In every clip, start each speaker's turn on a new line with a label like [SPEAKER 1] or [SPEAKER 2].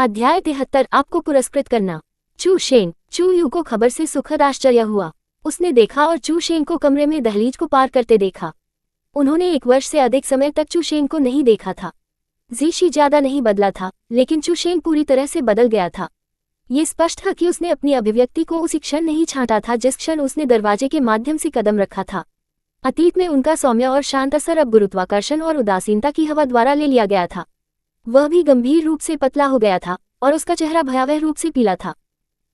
[SPEAKER 1] अध्याय 73 आपको पुरस्कृत करना। चू शेंग। चू यू को खबर से सुखद आश्चर्य हुआ। उसने देखा और चू शेंग को कमरे में दहलीज को पार करते देखा। उन्होंने 1 वर्ष से अधिक समय तक चू शेंग को नहीं देखा था। जीशी ज्यादा नहीं बदला था, लेकिन चू शेंग पूरी तरह से बदल गया था। ये स्पष्ट था कि उसने अपनी अभिव्यक्ति को उसी क्षण नहीं छांटा था जिस क्षण उसने दरवाजे के माध्यम से कदम रखा था। अतीत में उनका सौम्य और शांत असर अब गुरुत्वाकर्षण और उदासीनता की हवा द्वारा ले लिया गया था। वह भी गंभीर रूप से पतला हो गया था और उसका चेहरा भयावह रूप से पीला था।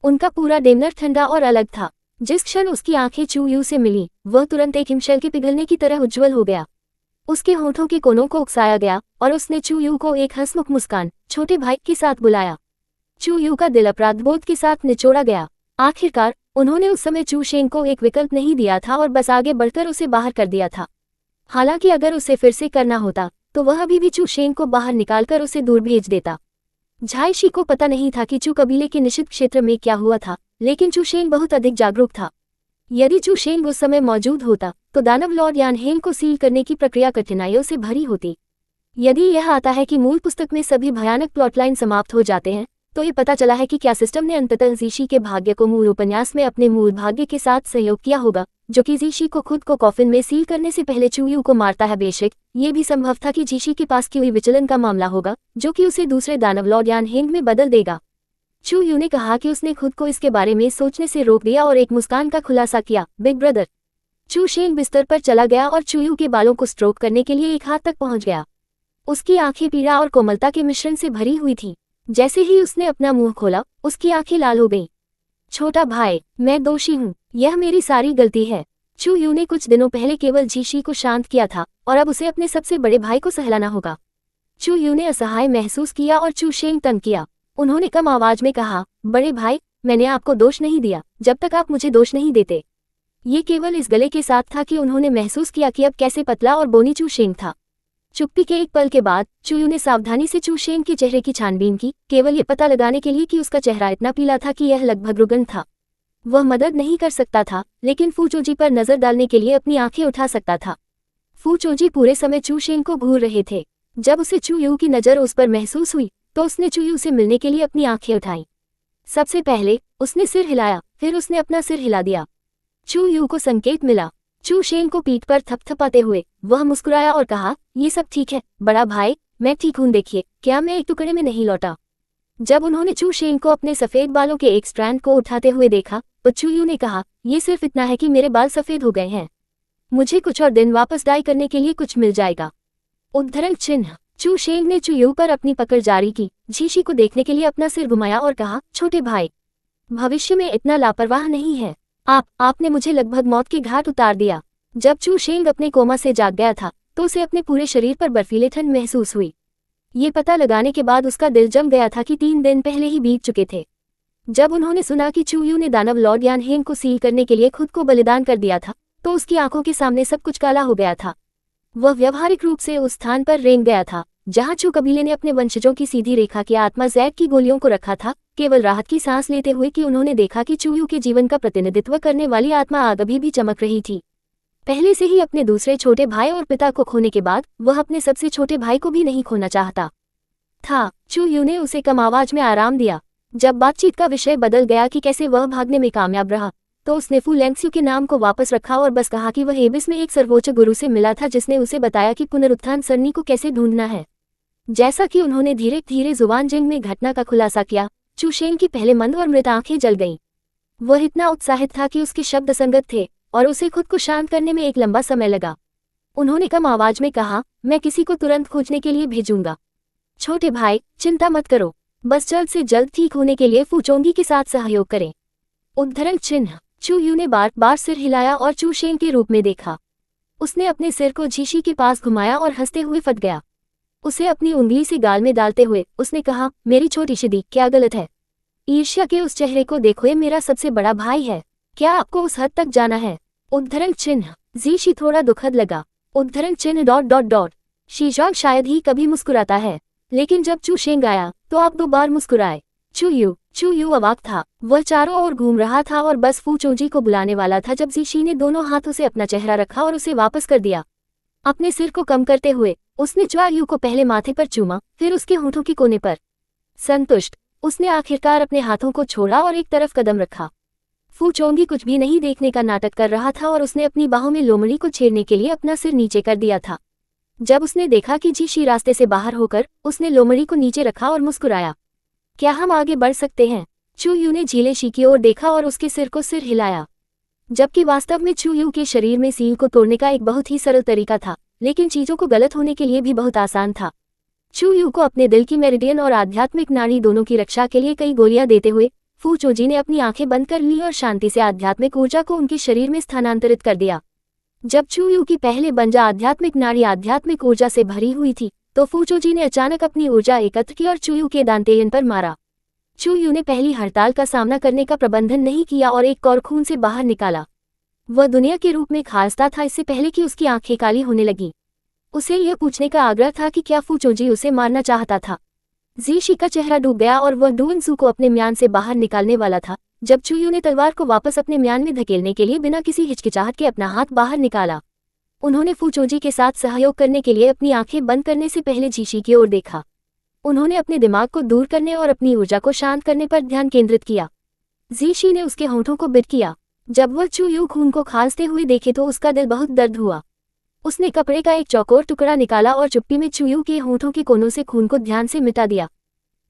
[SPEAKER 1] उनका पूरा डेमनर ठंडा और अलग था। जिस क्षण उसकी आंखें चू यू से मिली, वह तुरंत एक हिमशैल के पिघलने की तरह उज्ज्वल हो गया। उसके होठों के कोनों को उकसाया गया और उसने चू यू को एक हंसमुख मुस्कान, छोटे भाई के साथ बुलाया। चू यू का दिल अपराधबोध के साथ निचोड़ा गया। आखिरकार उन्होंने उस समय चू शेंग को एक विकल्प नहीं दिया था और बस आगे बढ़कर उसे बाहर कर दिया था। हालांकि अगर उसे फिर से करना होता तो वह अभी भी चू शेंग को बाहर निकालकर उसे दूर भेज देता। झाइशी को पता नहीं था कि चू कबीले के निषिद्ध क्षेत्र में क्या हुआ था, लेकिन चू शेंग बहुत अधिक जागरूक था। यदि चू शेंग उस समय मौजूद होता तो दानव लॉर्ड यानहेंग को सील करने की प्रक्रिया कठिनाइयों से भरी होती। यदि यह आता है कि मूल पुस्तक में सभी भयानक प्लॉटलाइन समाप्त हो जाते हैं, तो ये पता चला है कि क्या सिस्टम ने अंततः जीशी के भाग्य को मूल उपन्यास में अपने मूल भाग्य के साथ सहयोग किया होगा, जो कि जीशी को खुद को कॉफिन में सील करने से पहले चू यू को मारता है। बेशक ये भी संभव था कि जीशी के पास कोई विचलन का मामला होगा जो कि उसे दूसरे दानव लॉर्ड यानहेंग में बदल देगा। चू यू ने कहा कि उसने खुद को इसके बारे में सोचने से रोक दिया और एक मुस्कान का खुलासा किया, बिग ब्रदर। चू शेंग बिस्तर पर चला गया और चू यू के बालों को स्ट्रोक करने के लिए एक हाथ तक पहुंच गया। उसकी आंखें पीड़ा और कोमलता के मिश्रण से भरी हुई थीं। जैसे ही उसने अपना मुंह खोला, उसकी आंखें लाल हो गईं। छोटा भाई, मैं दोषी हूँ, यह मेरी सारी गलती है। चू यू ने कुछ दिनों पहले केवल जीशी को शांत किया था और अब उसे अपने सबसे बड़े भाई को सहलाना होगा। चू यू ने असहाय महसूस किया और चू शेंग तंग किया। उन्होंने कम आवाज में कहा, बड़े भाई, मैंने आपको दोष नहीं दिया जब तक आप मुझे दोष नहीं देते। ये केवल इस गले के साथ था कि उन्होंने महसूस किया कि अब कैसे पतला और बोनी चू शेंग था। चुप्पी के एक पल के बाद चू यू ने सावधानी से चू शेंग के चेहरे की छानबीन की, केवल ये पता लगाने के लिए कि उसका चेहरा इतना पीला था कि यह लगभग रुग्ण था। वह मदद नहीं कर सकता था, लेकिन फूचोजी पर नजर डालने के लिए अपनी आंखें उठा सकता था। फूचोजी पूरे समय चू शेंग को घूर रहे थे। जब उसे चू यू की नज़र उस पर महसूस हुई तो उसने चू यू से मिलने के लिए अपनी आंखें उठाईं। सबसे पहले उसने सिर हिलाया, फिर उसने अपना सिर हिला दिया। चू यू को संकेत मिला। चू शेंग को पीठ पर थपथपाते हुए वह मुस्कुराया और कहा, ये सब ठीक है बड़ा भाई, मैं ठीक हूं। देखिए, क्या मैं एक टुकड़े में नहीं लौटा। जब उन्होंने चू शेंग को अपने सफेद बालों के एक स्ट्रैंड को उठाते हुए देखा तो चू यू ने कहा, ये सिर्फ इतना है कि मेरे बाल सफेद हो गए हैं। मुझे कुछ और दिन वापस डाई करने के लिए कुछ मिल जाएगा। उद्धरण चिन्ह। चू शेंग ने चू यू पर अपनी पकड़ जारी की, जीशी को देखने के लिए अपना सिर घुमाया और कहा, छोटे भाई, भविष्य में इतना लापरवाह नहीं है। आपने मुझे लगभग मौत के घाट उतार दिया। जब चू शेंग अपने कोमा से जाग गया था तो उसे अपने पूरे शरीर पर बर्फीले ठंड महसूस हुई। ये पता लगाने के बाद उसका दिल जम गया था कि 3 दिन पहले ही बीत चुके थे। जब उन्होंने सुना कि चू यू ने दानव लॉर्ड यानहेंग को सील करने के लिए खुद को बलिदान कर दिया था तो उसकी आंखों के सामने सब कुछ काला हो गया था। वह व्यवहारिक रूप से उस स्थान पर रेंग गया था जहां चू कबीले ने अपने वंशजों की सीधी रेखा की आत्मा जैद की गोलियों को रखा था, केवल राहत की सांस लेते हुए कि उन्होंने देखा कि चू यू के जीवन का प्रतिनिधित्व करने वाली आत्मा आग अभी भी चमक रही थी। पहले से ही अपने दूसरे छोटे भाई और पिता को खोने के बाद वह अपने सबसे छोटे भाई को भी नहीं खोना चाहता था। चू यू ने उसे कम आवाज में आराम दिया। जब बातचीत का विषय बदल गया कि कैसे वह भागने में कामयाब रहा, तो उसने फू लेंगस्यू के नाम को वापस रखा और बस कहा कि वह एबिस में एक सर्वोच्च गुरु से मिला था जिसने उसे बताया कि पुनरुत्थान सरनी को कैसे ढूंढना है। जैसा कि उन्होंने धीरे धीरे जुबान जिंग में घटना का खुलासा किया, चू शेंग की पहले मंद और मृत आंखें जल गईं। वह इतना उत्साहित था कि उसके शब्द असंगत थे और उसे खुद को शांत करने में एक लंबा समय लगा। उन्होंने कम आवाज में कहा, मैं किसी को तुरंत खोजने के लिए भेजूंगा। छोटे भाई, चिंता मत करो, बस जल्द से जल्द ठीक होने के लिए फूचोंगी के साथ सहयोग करें। उद्धरण चिन्ह। चू यू ने बार बार सिर हिलाया और चू शेंग के रूप में देखा। उसने अपने सिर को जीशी के पास घुमाया और हंसते हुए फट गया। उसे अपनी उंगली से गाल में डालते हुए उसने कहा, मेरी छोटी शिदी, क्या गलत है? ईर्ष्या के उस चेहरे को देखो, ये मेरा सबसे बड़ा भाई है। क्या आपको उस हद तक जाना है? उद्धरण चिन्ह। जीशी थोड़ा दुखद लगा। उद्धरण चिन्ह ... शीजॉग शायद ही कभी मुस्कुराता है, लेकिन जब चू शेंग आया तो आप 2 बार मुस्कुराए। चू यू अवाक था। वह चारों ओर घूम रहा था और बस फूचोजी को बुलाने वाला था जब जीशी ने दोनों हाथों से अपना चेहरा रखा और उसे वापस कर दिया। अपने सिर को कम करते हुए उसने च्वा यू को पहले माथे पर चूमा, फिर उसके होठों के कोने पर। संतुष्ट, उसने आखिरकार अपने हाथों को छोड़ा और एक तरफ कदम रखा। फू चोंगी कुछ भी नहीं देखने का नाटक कर रहा था और उसने अपनी बाहों में लोमड़ी को छेड़ने के लिए अपना सिर नीचे कर दिया था। जब उसने देखा कि जीशी रास्ते से बाहर होकर, उसने लोमड़ी को नीचे रखा और मुस्कुराया। क्या हम आगे बढ़ सकते हैं? चू यू ने झीले शी की ओर देखा और उसके सिर को सिर हिलाया। जबकि वास्तव में चू यू के शरीर में सील को तोड़ने का एक बहुत ही सरल तरीका था, लेकिन चीजों को गलत होने के लिए भी बहुत आसान था। चू यू को अपने दिल की मेरिडियन और आध्यात्मिक नाड़ी दोनों की रक्षा के लिए कई गोलियां देते हुए फू चोजी ने अपनी आंखें बंद कर ली और शांति से आध्यात्मिक ऊर्जा को उनके शरीर में स्थानांतरित कर दिया। जब चू यू की पहले बंजा आध्यात्मिक नाड़ी आध्यात्मिक ऊर्जा से भरी हुई थी, तो फू चोजी ने अचानक अपनी ऊर्जा एकत्र की और चू यू के दांतेयन पर मारा। चू यू ने पहली हड़ताल का सामना करने का प्रबंधन नहीं किया और एक कौर खून से बाहर निकाला। वह दुनिया के रूप में खांसता था इससे पहले कि उसकी आंखें काली होने लगी। उसे यह पूछने का आग्रह था कि क्या फू चोजी उसे मारना चाहता था। जीशी का चेहरा डूब गया और वह डुएंसू को अपने म्यान से बाहर निकालने वाला था, जब चू यू ने तलवार को वापस अपने म्यान में धकेलने के लिए बिना किसी हिचकिचाहट के अपना हाथ बाहर निकाला। उन्होंने फू चोजी के साथ सहयोग करने के लिए अपनी आंखें बंद करने से पहले जीशी की ओर देखा। उन्होंने अपने दिमाग को दूर करने और अपनी ऊर्जा को शांत करने पर ध्यान केंद्रित किया। जीशी ने उसके होंठों को बिट किया। जब वह चू यू खून को खांसते हुए देखे तो उसका दिल बहुत दर्द हुआ। उसने कपड़े का एक चौकोर टुकड़ा निकाला और चुप्पी में चू यू के होंठों के कोनों से खून को ध्यान से मिटा दिया।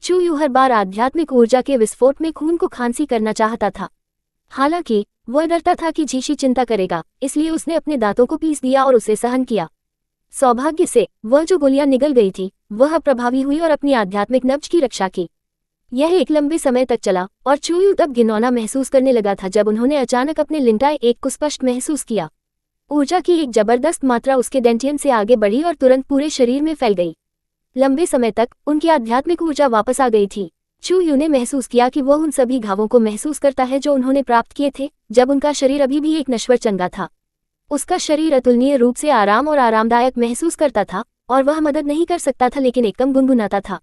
[SPEAKER 1] चू यू हर बार आध्यात्मिक ऊर्जा के विस्फोट में खून को खांसी करना चाहता था। हालांकि वह डरता था कि जीशी चिंता करेगा, इसलिए उसने अपने दांतों को पीस दिया और उसे सहन किया। सौभाग्य से वह जो गोलियां निगल गई थी वह प्रभावी हुई और अपनी आध्यात्मिक नब्ज की रक्षा की। यह एक लंबे समय तक चला और चू यू तब घिनौना महसूस करने लगा था जब उन्होंने अचानक अपने लिंटाई एक को स्पष्ट महसूस किया। ऊर्जा की एक जबरदस्त मात्रा उसके डेंटियन से आगे बढ़ी और तुरंत पूरे शरीर में फैल गई। लंबे समय तक उनकी आध्यात्मिक ऊर्जा वापस आ गई थी। चू यू ने महसूस किया कि वह उन सभी घावों को महसूस करता है जो उन्होंने प्राप्त किए थे जब उनका शरीर अभी भी एक नश्वर चंगा था। उसका शरीर अतुलनीय रूप से आराम और आरामदायक महसूस करता था और वह मदद नहीं कर सकता था लेकिन एकदम गुनगुनाता था।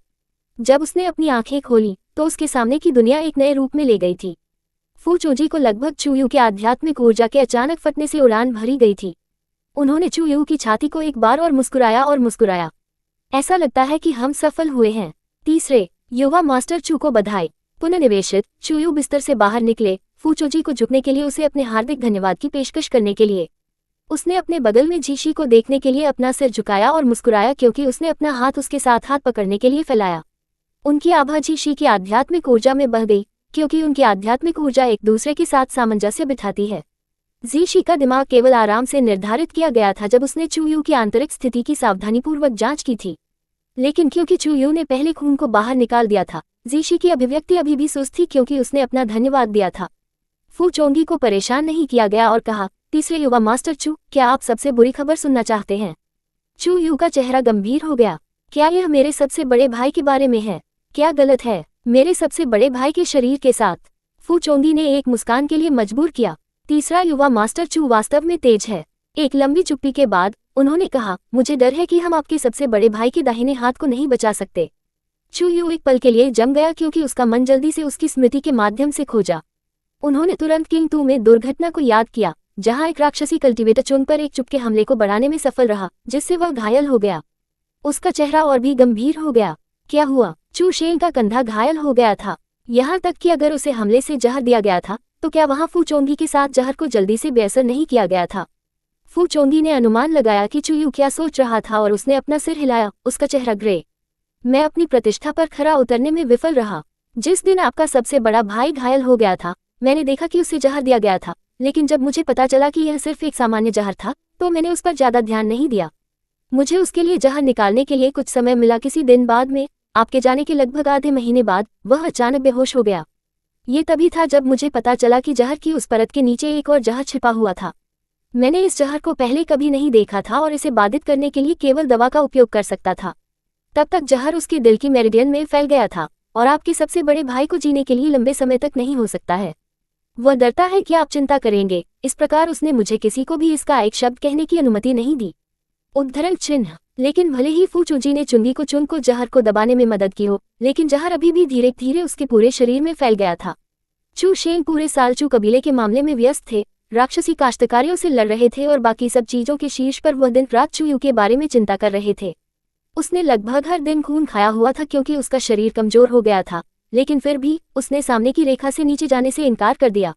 [SPEAKER 1] जब उसने अपनी आंखें खोली तो उसके सामने की दुनिया एक नए रूप में ले गई थी। फू चोजी को लगभग चू यू के आध्यात्मिक ऊर्जा के अचानक फटने से उड़ान भरी गई थी। उन्होंने चू यू की छाती को एक बार और मुस्कुराया। ऐसा लगता है कि हम सफल हुए हैं। तीसरे, युवा मास्टर चू को बधाई। पुनर्निवेशित चू यू बिस्तर से बाहर निकले, फू चोजी को झुकने के लिए उसे अपने हार्दिक धन्यवाद की पेशकश करने के लिए। उसने अपने बगल में जीशी को देखने के लिए अपना सिर झुकाया और मुस्कुराया क्योंकि उसने अपना हाथ उसके साथ हाथ पकड़ने के लिए फैलाया। उनकी आभा जीशी की आध्यात्मिक ऊर्जा में बह गई क्योंकि उनकी आध्यात्मिक ऊर्जा एक दूसरे के साथ सामंजस्य बिठाती है। जीशी का दिमाग केवल आराम से निर्धारित किया गया था जब उसने चू यू की आंतरिक स्थिति की सावधानीपूर्वक जांच की थी। लेकिन क्योंकि चू यू ने पहले खून को बाहर निकाल दिया था, जीशी की अभिव्यक्ति अभी भी सुस्त थी क्योंकि उसने अपना धन्यवाद दिया था। फू चोंगी को परेशान नहीं किया गया और कहा, तीसरे युवा मास्टर चू, क्या आप सबसे बुरी खबर सुनना चाहते हैं? चू यू का चेहरा गंभीर हो गया। क्या यह मेरे सबसे बड़े भाई के बारे में है? क्या गलत है? मेरे सबसे बड़े भाई के शरीर के साथ? फू चोंगी ने एक मुस्कान के लिए मजबूर किया। तीसरा युवा मास्टर चू वास्तव में तेज है। एक लंबी चुप्पी के बाद उन्होंने कहा, मुझे डर है कि हम आपके सबसे बड़े भाई के दाहिने हाथ को नहीं बचा सकते। चू यू एक पल के लिए जम गया क्योंकि उसका मन जल्दी से उसकी स्मृति के माध्यम से खोजा। उन्होंने तुरंत किंग 2 में दुर्घटना को याद किया, जहां एक राक्षसी कल्टीवेटर चुन पर एक चुपके हमले को बढ़ाने में सफल रहा जिससे वह घायल हो गया। उसका चेहरा और भी गंभीर हो गया। क्या हुआ? चू शेंग का कंधा घायल हो गया था, यहाँ तक कि अगर उसे हमले से जहर दिया गया था तो क्या वहां फू चोंगी के साथ जहर को जल्दी से बेअसर नहीं किया गया था? फू चोंगी ने अनुमान लगाया कि चू यू क्या सोच रहा था और उसने अपना सिर हिलाया। उसका चेहरा ग्रे। मैं अपनी प्रतिष्ठा पर खरा उतरने में विफल रहा। जिस दिन आपका सबसे बड़ा भाई घायल हो गया था, मैंने देखा कि उसे जहर दिया गया था, लेकिन जब मुझे पता चला कि यह सिर्फ एक सामान्य जहर था तो मैंने उस पर ज्यादा ध्यान नहीं दिया। मुझे उसके लिए जहर निकालने के लिए कुछ समय मिला। किसी दिन बाद में, आपके जाने के लगभग आधे महीने बाद, वह अचानक बेहोश हो गया। ये तभी था जब मुझे पता चला कि जहर की उस परत के नीचे एक और जहर छिपा हुआ था। मैंने इस जहर को पहले कभी नहीं देखा था और इसे बाधित करने के लिए केवल दवा का उपयोग कर सकता था। तब तक जहर उसके दिल की मेरिडियन में फैल गया था और आपके सबसे बड़े भाई को जीने के लिए लंबे समय तक नहीं हो सकता है। वह डरता है कि आप चिंता करेंगे। इस प्रकार उसने मुझे किसी को भी इसका एक शब्द कहने की अनुमति नहीं दी। उद्धरण चिन्ह। लेकिन भले ही फू चूजी ने चुंगी को चुन को जहर को दबाने में मदद की हो, लेकिन जहर अभी भी धीरे धीरे उसके पूरे शरीर में फैल गया था। चू शेंग पूरे साल चू कबीले के मामले में व्यस्त थे, राक्षसी काश्तकारियों से लड़ रहे थे और बाकी सब चीजों के शीर्ष पर वह दिन रात चू यू के बारे में चिंता कर रहे थे। उसने लगभग हर दिन खून खाया हुआ था क्योंकि उसका शरीर कमजोर हो गया था, लेकिन फिर भी उसने सामने की रेखा से नीचे जाने से इनकार कर दिया।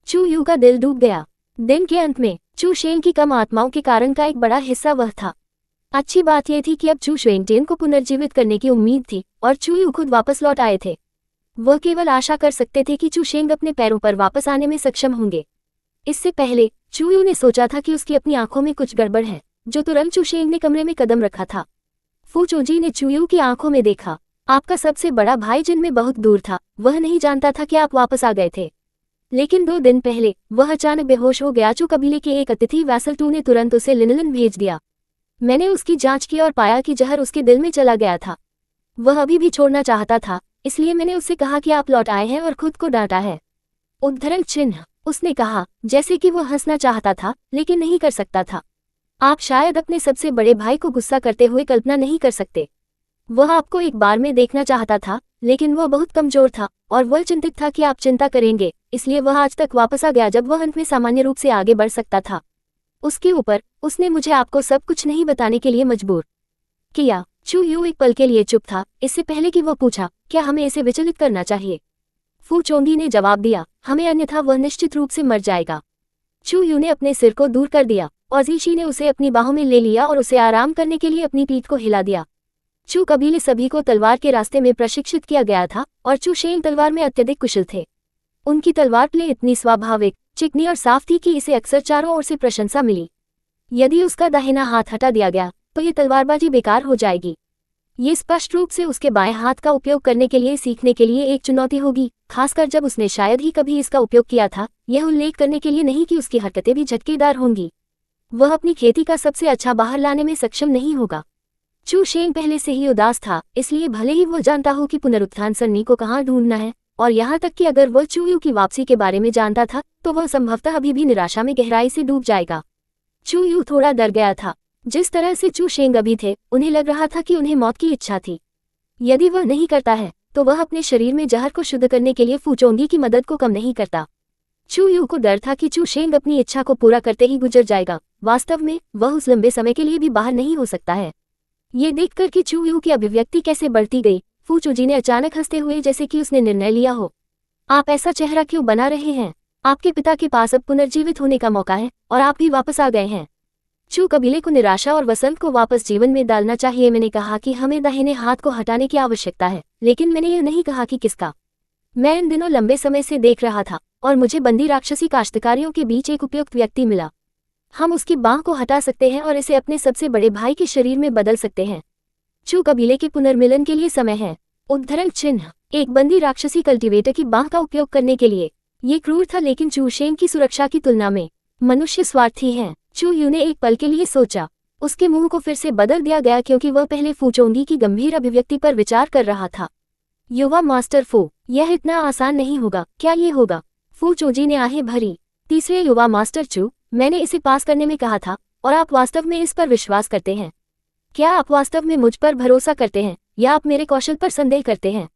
[SPEAKER 1] चू यू का दिल डूब गया। दिन के अंत में चू शेंग की कम आत्माओं के कारण का एक बड़ा हिस्सा वह था। अच्छी बात यह थी कि अब चू शेंगटेन को पुनर्जीवित करने की उम्मीद थी और चू यू खुद वापस लौट आए थे। वह केवल आशा कर सकते थे कि चू शेंग अपने पैरों पर वापस आने में सक्षम होंगे। इससे पहले चू यू ने सोचा था कि उसकी अपनी आंखों में कुछ गड़बड़ है, जो तुरंत चू शेंग ने कमरे में कदम रखा था। फू चोजी ने चू यू की आंखों में देखा। आपका सबसे बड़ा भाई जिनमें बहुत दूर था, वह नहीं जानता था कि आप वापस आ गए थे। लेकिन 2 दिन पहले वह अचानक बेहोश हो गया। चू कबीले के एक अतिथि वैसल टू ने तुरंत उसे लिनलन भेज दिया। मैंने उसकी जांच की और पाया कि जहर उसके दिल में चला गया था। वह अभी भी छोड़ना चाहता था, इसलिए मैंने उससे कहा कि आप लौट आए हैं और खुद को डांटा है। उद्धरण चिन्ह। उसने कहा, जैसे कि वह हंसना चाहता था लेकिन नहीं कर सकता था। आप शायद अपने सबसे बड़े भाई को गुस्सा करते हुए कल्पना नहीं कर सकते। वह आपको एक बार में देखना चाहता था, लेकिन वह बहुत कमजोर था और वह चिंतित था कि आप चिंता करेंगे, इसलिए वह आज तक वापस आ गया जब वह अंत में सामान्य रूप से आगे बढ़ सकता था। उसके ऊपर उसने मुझे आपको सब कुछ नहीं बताने के लिए मजबूर किया। चू यू एक पल के लिए चुप था, इससे पहले कि वह पूछा, क्या हमें इसे विचलित करना चाहिए? फू चोंगी ने जवाब दिया, हमें, अन्यथा वह निश्चित रूप से मर जाएगा। चू यू ने अपने सिर को दूर कर दिया और जीशी ने उसे अपनी बाहों में ले लिया और उसे आराम करने के लिए अपनी पीठ को हिला दिया। चू कबीले सभी को तलवार के रास्ते में प्रशिक्षित किया गया था और चू शेंग तलवार में अत्यधिक कुशल थे। उनकी तलवार प्ले इतनी स्वाभाविक, चिकनी और साफ थी कि इसे अक्सर चारों ओर से प्रशंसा मिली। यदि उसका दाहिना हाथ हटा दिया गया तो ये तलवारबाजी बेकार हो जाएगी। ये स्पष्ट रूप से उसके बाएं हाथ का उपयोग करने के लिए सीखने के लिए एक चुनौती होगी, खासकर जब उसने शायद ही कभी इसका उपयोग किया था। यह उल्लेख करने के लिए नहीं कि उसकी हरकतें भी झटकेदार होंगी। वह अपनी खेती का सबसे अच्छा बाहर लाने में सक्षम नहीं होगा। चू शेंग पहले से ही उदास था, इसलिए भले ही वह जानता हो कि पुनरुत्थान सन्नी को कहाँ ढूंढना है, और यहाँ तक कि अगर वह चू यू की वापसी के बारे में जानता था तो वह संभवतः अभी भी निराशा में गहराई से डूब जाएगा। चू यू थोड़ा डर गया था। जिस तरह से चू शेंग अभी थे, उन्हें लग रहा था कि उन्हें मौत की इच्छा थी। यदि वह नहीं करता है तो वह अपने शरीर में जहर को शुद्ध करने के लिए फूचोंगी की मदद को कम नहीं करता। चू यू को डर था कि चू शेंग अपनी इच्छा को पूरा करते ही गुजर जाएगा। वास्तव में वह उस लंबे समय के लिए भी बाहर नहीं हो सकता है। ये देखकर कि चू यू की अभिव्यक्ति कैसे बढ़ती गई, फू चूजी ने अचानक हंसते हुए, जैसे कि उसने निर्णय लिया हो, आप ऐसा चेहरा क्यों बना रहे हैं? आपके पिता के पास अब पुनर्जीवित होने का मौका है और आप भी वापस आ गए हैं। चू कबीले को निराशा और वसंत को वापस जीवन में डालना चाहिए। मैंने कहा कि हमें दाहिने हाथ को हटाने की आवश्यकता है, लेकिन मैंने यह नहीं कहा कि किसका। मैं इन दिनों लंबे समय से देख रहा था और मुझे बंदी राक्षसी काश्तकारियों के बीच एक उपयुक्त व्यक्ति मिला। हम उसकी बांह को हटा सकते हैं और इसे अपने सबसे बड़े भाई के शरीर में बदल सकते हैं। चू कबीले के पुनर्मिलन के लिए समय है। उद्धरण चिन्ह। एक बंदी राक्षसी कल्टीवेटर की बांह का उपयोग करने के लिए। ये क्रूर था, लेकिन चू शेंग की सुरक्षा की तुलना में मनुष्य स्वार्थी हैं। चू यू ने एक पल के लिए सोचा। उसके मुंह को फिर से बदल दिया गया क्योंकि वह पहले फूचोंगी की गंभीर अभिव्यक्ति पर विचार कर रहा था। युवा मास्टर फू, यह इतना आसान नहीं होगा। क्या ये होगा? फू चोजी ने आहें भरी। तीसरे युवा मास्टर चू, मैंने इसे पास करने में कहा था और आप वास्तव में इस पर विश्वास करते हैं? क्या आप वास्तव में मुझ पर भरोसा करते हैं या आप मेरे कौशल पर संदेह करते हैं?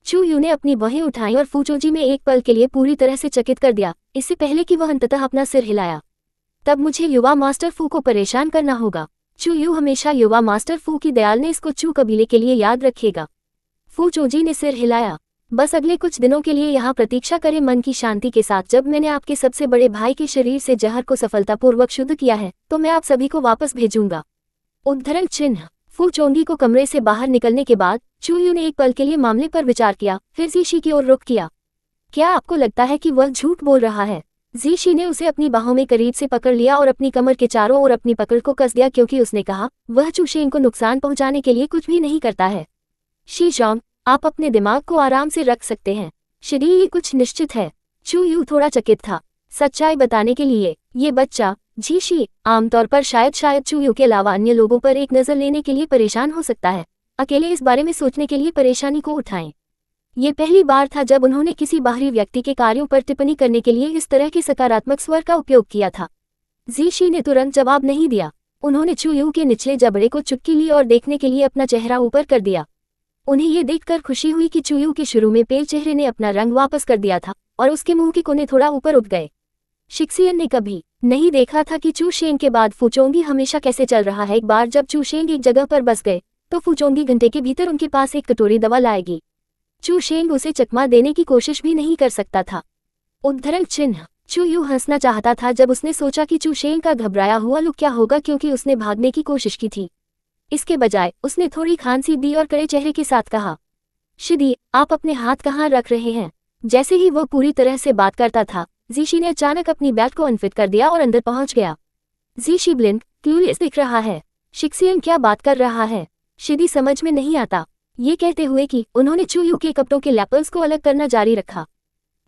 [SPEAKER 1] चू यू ने अपनी बाहें उठाई और फूचोजी में एक पल के लिए पूरी तरह से चकित कर दिया, इससे पहले कि वह अंततः अपना सिर हिलाया। तब मुझे युवा मास्टर फू को परेशान करना होगा। चू यू हमेशा युवा मास्टर फू की दयालनेस को चू कबीले के लिए याद रखेगा। फू चोजी ने सिर हिलाया। बस अगले कुछ दिनों के लिए यहाँ प्रतीक्षा करें मन की शांति के साथ। जब मैंने आपके सबसे बड़े भाई के शरीर से जहर को सफलतापूर्वक शुद्ध किया है तो मैं आप सभी को वापस भेजूंगा। उद्धरण चिन्ह। फू चोंगी को कमरे से बाहर निकलने के बाद चू यू ने एक पल के लिए मामले पर विचार किया, फिर जीशी की ओर रुख किया। क्या आपको लगता है कि वह झूठ बोल रहा है? जीशी ने उसे अपनी बाहों में करीब से पकड़ लिया और अपनी कमर के चारों ओर अपनी पकड़ को कस दिया, क्योंकि उसने कहा, वह चू शेंग को नुकसान पहुंचाने के लिए कुछ भी नहीं करता है। शी जॉन्ग, आप अपने दिमाग को आराम से रख सकते हैं। श्री, ये कुछ निश्चित है। चू यू थोड़ा चकित था। सच्चाई बताने के लिए ये बच्चा जीशी आमतौर पर शायद चू यू के अलावा अन्य लोगों पर एक नजर लेने के लिए परेशान हो सकता है। अकेले इस बारे में सोचने के लिए परेशानी को उठाएं। ये पहली बार था जब उन्होंने किसी बाहरी व्यक्ति के कार्यों पर टिप्पणी करने के लिए इस तरह के सकारात्मक स्वर का उपयोग किया था। जीशी ने तुरंत जवाब नहीं दिया। उन्होंने चू यू के निचले जबड़े को चुटकी ली और देखने के लिए अपना चेहरा ऊपर कर दिया। उन्हें ये देखकर खुशी हुई कि चू यू के शुरू में पेल चेहरे ने अपना रंग वापस कर दिया था और उसके मुंह के कोने थोड़ा ऊपर उठ गए। शिक्सियन ने कभी नहीं देखा था कि चू शेंग के बाद फूचोंगी हमेशा कैसे चल रहा है। एक बार जब चू शेंग एक जगह पर बस गए तो फुचोंगी घंटे के भीतर उनके पास एक कटोरी दवा लाएगी। चू शेंग उसे चकमा देने की कोशिश भी नहीं कर सकता था। उद्धरण चिन्ह। चू यू हंसना चाहता था जब उसने सोचा कि चू शेंग का घबराया हुआ लुक क्या होगा, क्योंकि उसने भागने की कोशिश की थी। इसके बजाय उसने थोड़ी खांसी दी और कड़े चेहरे के साथ कहा, शिदी, आप अपने हाथ कहाँ रख रहे हैं? जैसे ही वह पूरी तरह से बात करता था, जीशी ने अचानक अपनी बैट को अनफिट कर दिया और अंदर पहुंच गया। जीशी ब्लिंक क्यूरियस दिख रहा है। शिक्सियन क्या बात कर रहा है? शिदी समझ में नहीं आता। ये कहते हुए कि उन्होंने चू यू के कपड़ों के लैपल्स को अलग करना जारी रखा।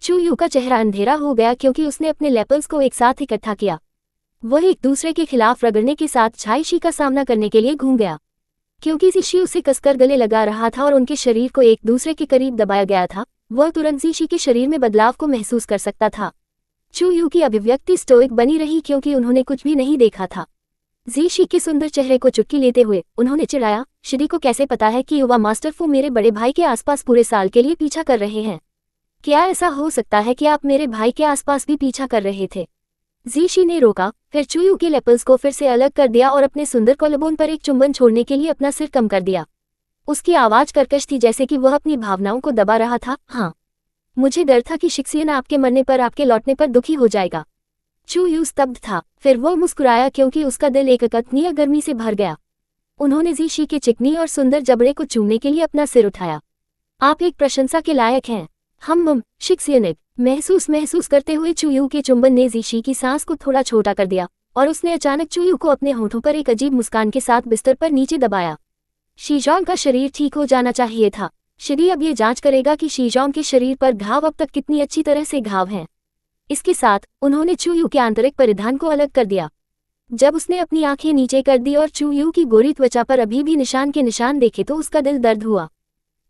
[SPEAKER 1] चू यू का चेहरा अंधेरा हो गया क्योंकि उसने अपने लैपल्स को एक साथ इकट्ठा किया। वह एक दूसरे के खिलाफ रगड़ने के साथ झाइशी का सामना करने के लिए घूम गया। क्योंकि जीशी उसे कसकर गले लगा रहा था और उनके शरीर को एक दूसरे के करीब दबाया गया था, वह तुरंत जीशी के शरीर में बदलाव को महसूस कर सकता था। चू यू की अभिव्यक्ति स्टोइक बनी रही क्योंकि उन्होंने कुछ भी नहीं देखा था। जीशी के सुंदर चेहरे को चुटकी लेते हुए उन्होंने चिढ़ाया, शिदी को कैसे पता है कि युवा मास्टर फू मेरे बड़े भाई के आसपास पूरे साल के लिए पीछा कर रहे हैं? क्या ऐसा हो सकता है कि आप मेरे भाई के आसपास भी पीछा कर रहे थे? जीशी ने रोका, फिर चू यू के लेपल्स को फिर से अलग कर दिया और अपने सुंदर कोलबोन पर एक चुंबन छोड़ने के लिए अपना सिर कम कर दिया। उसकी आवाज कर्कश थी, जैसे कि वह अपनी भावनाओं को दबा रहा था। हाँ, मुझे डर था कि शिक्सियन आपके मरने पर, आपके लौटने पर दुखी हो जाएगा। चू यू स्तब्ध था, फिर वह मुस्कुराया क्योंकि उसका दिल एक अकथनीय गर्मी से भर गया। उन्होंने जीशी के चिकनी और सुंदर जबड़े को चूमने के लिए अपना सिर उठाया। आप एक प्रशंसा के लायक हैं। हम शिक्सियन महसूस करते हुए चू यू के चुंबन ने जीशी की सांस को थोड़ा छोटा कर दिया और उसने अचानक चू यू को अपने होठों पर एक अजीब मुस्कान के साथ बिस्तर पर नीचे दबाया। शीजोंग का शरीर ठीक हो जाना चाहिए था। शिदी अब ये जांच करेगा कि शीजोंग के शरीर पर घाव अब तक कितनी अच्छी तरह से घाव हैं। इसके साथ उन्होंने चू यू के आंतरिक परिधान को अलग कर दिया। जब उसने अपनी आंखें नीचे कर दी और चू यू की गोरी त्वचा पर अभी भी निशान के निशान देखे तो उसका दिल दर्द हुआ।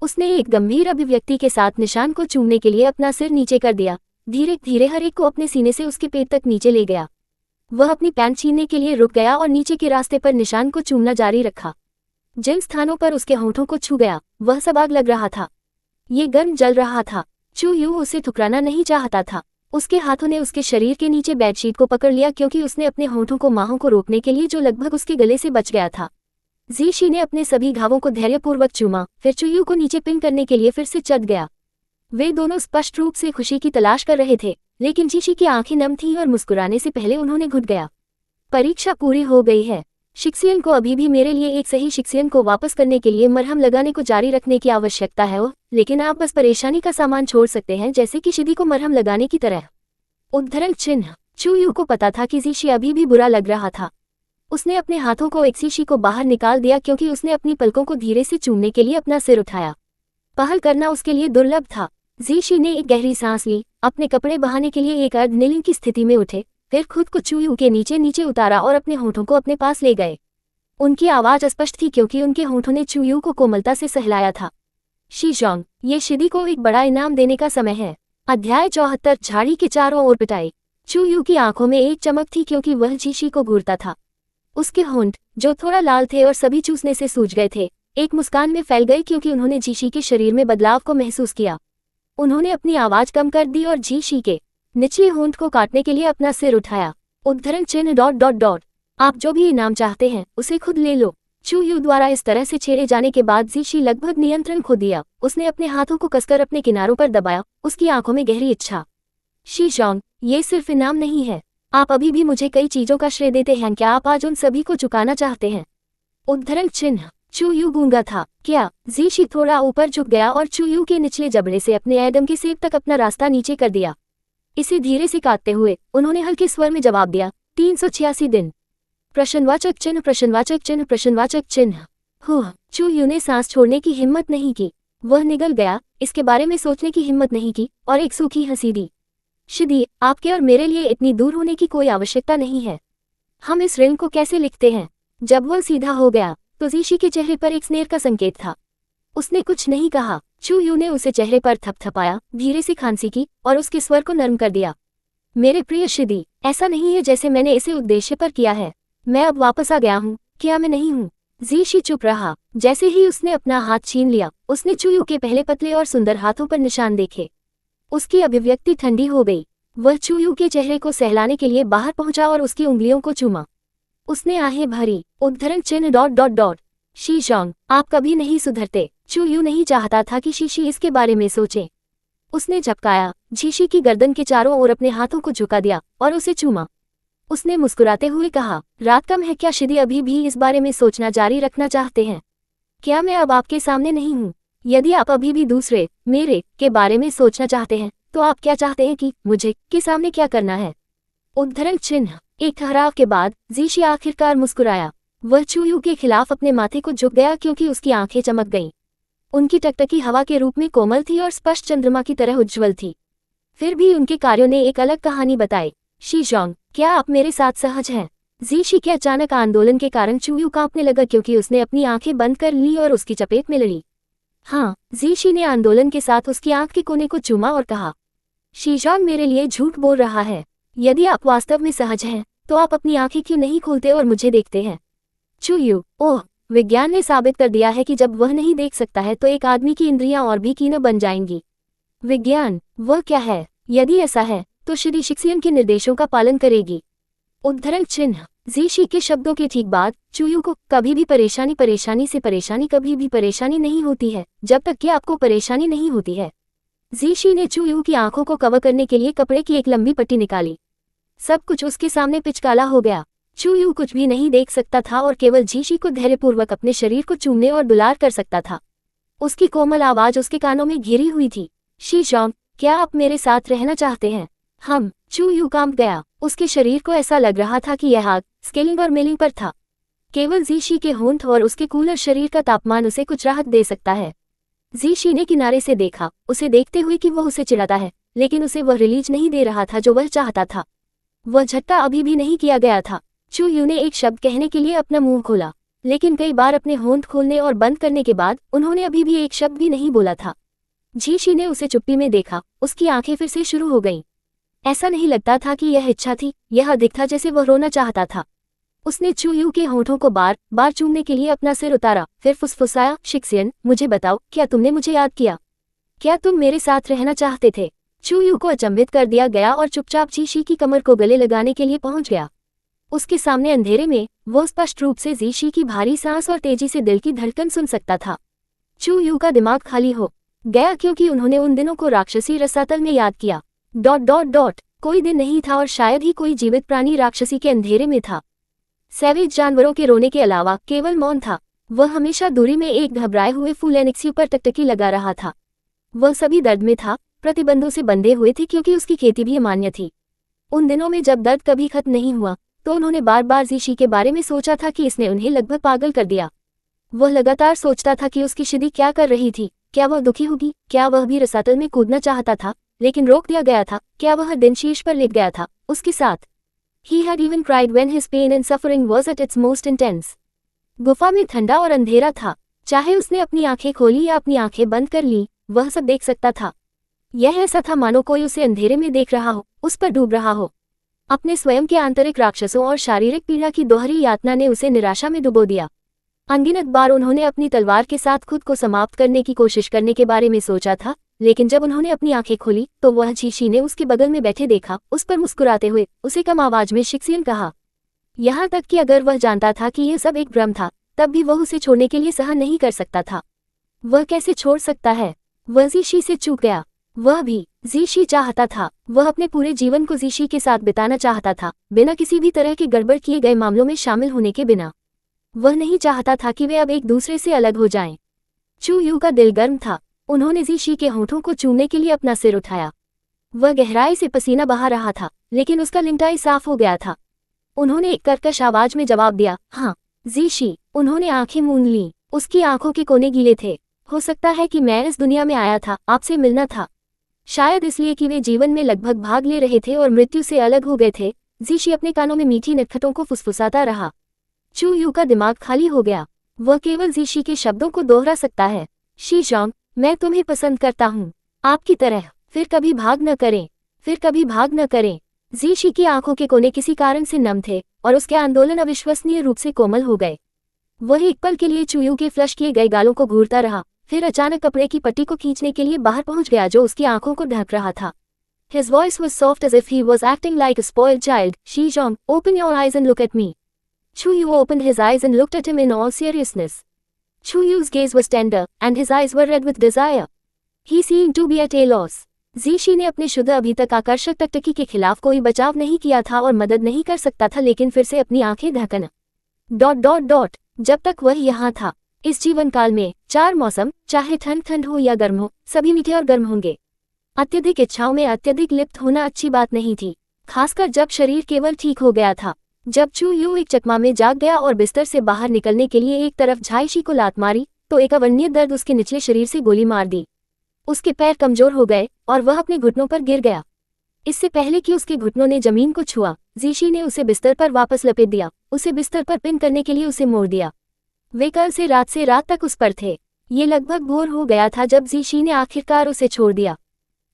[SPEAKER 1] उसने एक गंभीर अभिव्यक्ति के साथ निशान को चूमने के लिए अपना सिर नीचे कर दिया। धीरे धीरे हर एक को अपने सीने से उसके पेट तक नीचे ले गया। वह अपनी पैंट छीनने के लिए रुक गया और नीचे के रास्ते पर निशान को चूमना जारी रखा। जिन स्थानों पर उसके होठों को छू गया वह सब आग लग रहा था। ये गर्म जल रहा था। चू यू उसे ठुकराना नहीं चाहता था। उसके हाथों ने उसके शरीर के नीचे बेडशीट को पकड़ लिया क्योंकि उसने अपने होठों को माहों को रोकने के लिए जो लगभग उसके गले से बच गया था। जीशी ने अपने सभी घावों को धैर्यपूर्वक चूमा, फिर चू यू को नीचे पिन करने के लिए फिर से चढ़ गया। वे दोनों स्पष्ट रूप से खुशी की तलाश कर रहे थे, लेकिन जीशी की आंखें नम थीं और मुस्कुराने से पहले उन्होंने घुट गया। परीक्षा पूरी हो गई है। शिक्सियन को अभी भी मेरे लिए एक सही शिक्सियन को वापस करने के लिए मरहम लगाने को जारी रखने की आवश्यकता है, लेकिन आप बस परेशानी का सामान छोड़ सकते हैं, जैसे कि शिदी को मरहम लगाने की तरह। उद्धरण चिन्ह। चू यू को पता था कि जीशी अभी भी बुरा लग रहा था। उसने अपने हाथों को एक शीशी को बाहर निकाल दिया क्योंकि उसने अपनी पलकों को धीरे से चूमने के लिए अपना सिर उठाया। पहल करना उसके लिए दुर्लभ था। जीशी ने एक गहरी सांस ली, अपने कपड़े बहाने के लिए एक अर्ध नीलिंग की स्थिति में उठे, फिर खुद को चू यू के नीचे नीचे उतारा और अपने होठों को अपने पास ले गए। उनकी आवाज स्पष्ट थी क्योंकि उनके होठों ने चू यू को कोमलता से सहलाया था। शीजोंग, ये शिदी को एक बड़ा इनाम देने का समय है। अध्याय 74। झाड़ी के चारों ओर पिटाई। चू यू की आंखों में एक चमक थी क्योंकि वह जीशी को घूरता था। उसके होंठ, जो थोड़ा लाल थे और सभी चूसने से सूज गए थे, एक मुस्कान में फैल गए क्योंकि उन्होंने जीशी के शरीर में बदलाव को महसूस किया। उन्होंने अपनी आवाज कम कर दी और जीशी के निचले होंठ को काटने के लिए अपना सिर उठाया। उद्धरण चिन्ह ... आप जो भी इनाम चाहते हैं उसे खुद ले लो। चू यू द्वारा इस तरह से छेड़े जाने के बाद जीशी लगभग नियंत्रण खो दिया। उसने अपने हाथों को कसकर अपने किनारों पर दबाया, उसकी आंखों में गहरी इच्छा। शीजोंग, ये सिर्फ इनाम नहीं है। आप अभी भी मुझे कई चीजों का श्रेय देते हैं। क्या आप आज उन सभी को चुकाना चाहते हैं? उद्धरण चिन्ह। चू यू गूंगा था। क्या? जीशी थोड़ा ऊपर झुक गया और चू यू के निचले जबड़े से अपने एडम के सेब तक अपना रास्ता नीचे कर दिया। इसे धीरे से काटते हुए उन्होंने हल्के स्वर में जवाब दिया, 386 दिन। प्रश्नवाचक चिन्ह प्रश्नवाचक चिन्ह प्रश्नवाचक चिन्ह। चू यू ने सांस छोड़ने की हिम्मत नहीं की। वह निगल गया, इसके बारे में सोचने की हिम्मत नहीं की और एक सूखी हंसी दी। शिदी, आपके और मेरे लिए इतनी दूर होने की कोई आवश्यकता नहीं है। हम इस ऋण को कैसे लिखते हैं? जब वह सीधा हो गया तो जीशी के चेहरे पर एक स्नेह का संकेत था। उसने कुछ नहीं कहा। चू यू ने उसे चेहरे पर थपथपाया, धीरे से खांसी की और उसके स्वर को नरम कर दिया। मेरे प्रिय शिदी, ऐसा नहीं है जैसे मैंने इसे उद्देश्य पर किया है। मैं अब वापस आ गया हूँ। क्या मैं नहीं हूँ? जीशी चुप रहा। जैसे ही उसने अपना हाथ छीन लिया, उसने चू यू के पहले पतले और सुंदर हाथों पर निशान देखे। उसकी अभिव्यक्ति ठंडी हो गई। वह चू यू के चेहरे को सहलाने के लिए बाहर पहुंचा और उसकी उंगलियों को चूमा। उसने आहें भरी। उद्धरण चिन्ह ... शी जोंग, आप कभी नहीं सुधरते। चू यू नहीं चाहता था कि शीशी इसके बारे में सोचे। उसने झपकाया, झीशी की गर्दन के चारों ओर अपने हाथों को झुका दिया और उसे चूमा। उसने मुस्कुराते हुए कहा, रात कम है क्या शिदी अभी भी इस बारे में सोचना जारी रखना चाहते हैं? क्या मैं अब आपके सामने नहीं हूँ? यदि आप अभी भी दूसरे, मेरे, के बारे में सोचना चाहते हैं, तो आप क्या चाहते हैं कि मुझे के सामने क्या करना है? उद्धरण चिन्ह। एक ठहराव के बाद जीशी आखिरकार मुस्कुराया। वह चूयू के खिलाफ अपने माथे को झुक गया क्योंकि उसकी आंखें चमक गईं। उनकी टकटकी हवा के रूप में कोमल थी और स्पष्ट चंद्रमा की तरह उज्ज्वल थी। फिर भी उनके कार्यों ने एक अलग कहानी बताई। शी जोंग, क्या आप मेरे साथ सहज हैं? जीशी के अचानक आंदोलन के कारण चूयू कांपने लगा क्योंकि उसने अपनी आंखें बंद कर ली और उसकी चपेट में लड़ी। हाँ, जीशी ने आंदोलन के साथ उसकी आंख के कोने को चूमा और कहा, शी जोंग मेरे लिए झूठ बोल रहा है। यदि आप वास्तव में सहज हैं, तो आप अपनी आंखें क्यों नहीं खोलते और मुझे देखते हैं? चूयू, ओह, विज्ञान ने साबित कर दिया है कि जब वह नहीं देख सकता है तो एक आदमी की इंद्रियां और भी कीन बन जाएंगी। विज्ञान, वह क्या है? यदि ऐसा है तो श्री शिक्सियन के निर्देशों का पालन करेगी। उद्धरण चिन्ह। जीशी के शब्दों के ठीक बाद चूयू को कभी भी परेशानी से परेशानी कभी भी परेशानी नहीं होती है जब तक कि आपको परेशानी नहीं होती है। जीशी ने चूयू की आंखों को कवर करने के लिए कपड़े की एक लंबी पट्टी निकाली। सब कुछ उसके सामने पिचकाला हो गया। चूयू कुछ भी नहीं देख सकता था और केवल जीशी को धैर्यपूर्वक अपने शरीर को चूमने और दुलार कर सकता था। उसकी कोमल आवाज उसके कानों में घिरी हुई थी। शी जोंग, क्या आप मेरे साथ रहना चाहते हैं? हम। चूयू कांप गया। उसके शरीर को ऐसा लग रहा था कि यह आग स्केलिंग और मेलिंग पर था। केवल जीशी के होंठ और उसके कूलर शरीर का तापमान उसे कुछ राहत दे सकता है। जीशी ने किनारे से देखा, उसे देखते हुए कि वह उसे चिढ़ाता है, लेकिन उसे वह रिलीज नहीं दे रहा था जो वह चाहता था। वह झटका अभी भी नहीं किया गया था। चूयू ने एक शब्द कहने के लिए अपना मुंह खोला, लेकिन कई बार अपने होंठ खोलने और बंद करने के बाद उन्होंने अभी भी एक शब्द भी नहीं बोला था। जीशी ने उसे चुप्पी में देखा, उसकी आंखें फिर से शुरू हो गईं। ऐसा नहीं लगता था कि यह इच्छा थी, यह अधिक था जैसे वह रोना चाहता था। उसने चूयू के होठों को बार बार चूमने के लिए अपना सिर उतारा, फिर फुसफुसाया, शिक्सियन, मुझे बताओ, क्या तुमने मुझे याद किया? क्या तुम मेरे साथ रहना चाहते थे? चूयू को अचंभित कर दिया गया और चुपचाप जीशी की कमर को गले लगाने के लिए पहुंच गया। उसके सामने अंधेरे में वो स्पष्ट रूप से जीशी की भारी सांस और तेजी से दिल की धड़कन सुन सकता था। चूयू का दिमाग खाली हो गया क्योंकि उन्होंने उन दिनों को राक्षसी रसातल में याद किया। ... कोई दिन नहीं था और शायद ही कोई जीवित प्राणी राक्षसी के अंधेरे में था। सैवेज जानवरों के रोने के अलावा केवल मौन था। वह हमेशा दूरी में एक घबराए हुए फूल एनिक्सी पर टकटकी लगा रहा था। वह सभी दर्द में था, प्रतिबंधों से बंधे हुए थे क्योंकि उसकी खेती भी अमान्य थी। उन दिनों में जब दर्द कभी खत्म नहीं हुआ तो उन्होंने बार बार जीशी के बारे में सोचा था कि इसने उन्हें लगभग पागल कर दिया। वह लगातार सोचता था कि उसकी शिदी क्या कर रही थी, क्या वह दुखी होगी, क्या वह भी रसातल में कूदना चाहता था लेकिन रोक दिया गया था, क्या वह दिन शीर्ष पर लेट गया था उसके साथ। He had even cried when his pain and suffering was at its most intense. गुफा में ठंडा और अंधेरा था। चाहे उसने अपनी आंखें खोली या अपनी आंखें बंद कर ली, वह सब देख सकता था। यह ऐसा था मानो कोई उसे अंधेरे में देख रहा हो, उस पर डूब रहा हो। अपने स्वयं के आंतरिक राक्षसों और शारीरिक पीड़ा की दोहरी यातना ने उसे निराशा में डुबो दिया। अनगिनत बार उन्होंने अपनी तलवार के साथ खुद को समाप्त करने की कोशिश करने के बारे में सोचा था, लेकिन जब उन्होंने अपनी आंखें खोली तो वह जीशी ने उसके बगल में बैठे देखा, उस पर मुस्कुराते हुए उसे कम आवाज में शिक्सियन कहा। यहाँ तक कि अगर वह जानता था कि यह सब एक भ्रम था, तब भी वह उसे छोड़ने के लिए सहन नहीं कर सकता था। वह कैसे छोड़ सकता है? वह जीशी से चूक गया। वह भी जीशी चाहता था। वह अपने पूरे जीवन को जीशी के साथ बिताना चाहता था, बिना किसी भी तरह के गड़बड़ किए गए मामलों में शामिल होने के बिना। वह नहीं चाहता था कि वे अब एक दूसरे से अलग हो जाएं। चूयू का दिल गर्म था। उन्होंने जीशी के होठों को चूमने के लिए अपना सिर उठाया। वह गहराई से पसीना बहा रहा था, लेकिन उसका लिंटाई साफ हो गया था। उन्होंने एक कर्कश आवाज में जवाब दिया, हाँ जीशी। उन्होंने आंखें मूंद लीं। उसकी आंखों के कोने गीले थे। हो सकता है कि मैं इस दुनिया में आया था, आपसे मिलना था। शायद इसलिए कि वे जीवन में लगभग भाग ले रहे थे और मृत्यु से अलग हो गए थे। जीशी अपने कानों में मीठी नटखटों को फुसफुसाता रहा। चूयू का दिमाग खाली हो गया। वह केवल जीशी के शब्दों को दोहरा सकता है, शी जोंग, मैं तुम्हें पसंद करता हूँ, आपकी तरह। फिर कभी भाग न करें, फिर कभी भाग न करें। जीशी की आंखों के कोने किसी कारण से नम थे और उसके आंदोलन अविश्वसनीय रूप से कोमल हो गए। वह एक पल के लिए चूयू के फ्लश किए गए गालों को घूरता रहा, फिर अचानक कपड़े की पट्टी को खींचने के लिए बाहर पहुंच गया जो उसकी आंखों को ढक रहा था। His voice was soft as if he was acting like a spoiled child. Shi Zhong, open your eyes and look at me. Chuyu opened his eyes and looked at him in all seriousness. Chu Yu's gaze was tender, and his eyes were red with desire. He seemed to be at a loss. Zishi ने अपने शुद्ध अभी तक आकर्षक टकटकी के खिलाफ कोई बचाव नहीं किया था और मदद नहीं कर सकता था, लेकिन फिर से अपनी आंखें ढकना जब तक वह यहाँ था। इस जीवन काल में 4 मौसम, चाहे ठंड हो या गर्म हो, सभी मीठे और गर्म होंगे। अत्यधिक इच्छाओं में अत्यधिक लिप्त होना अच्छी बात नहीं थी, खासकर जब शरीर केवल ठीक हो गया था। जब चू यू एक चकमा में जाग गया और बिस्तर से बाहर निकलने के लिए एक तरफ झाइशी को लात मारी, तो एक अवर्णनीय दर्द उसके निचले शरीर से गोली मार दी। उसके पैर कमजोर हो गए और वह अपने घुटनों पर गिर गया। इससे पहले कि उसके घुटनों ने जमीन को छुआ, जीशी ने उसे बिस्तर पर वापस लपेट दिया, उसे बिस्तर पर पिन करने के लिए उसे मोड़ दिया। वे कल से रात तक उस पर थे। ये लगभग भोर हो गया था जब जीशी ने आखिरकार उसे छोड़ दिया।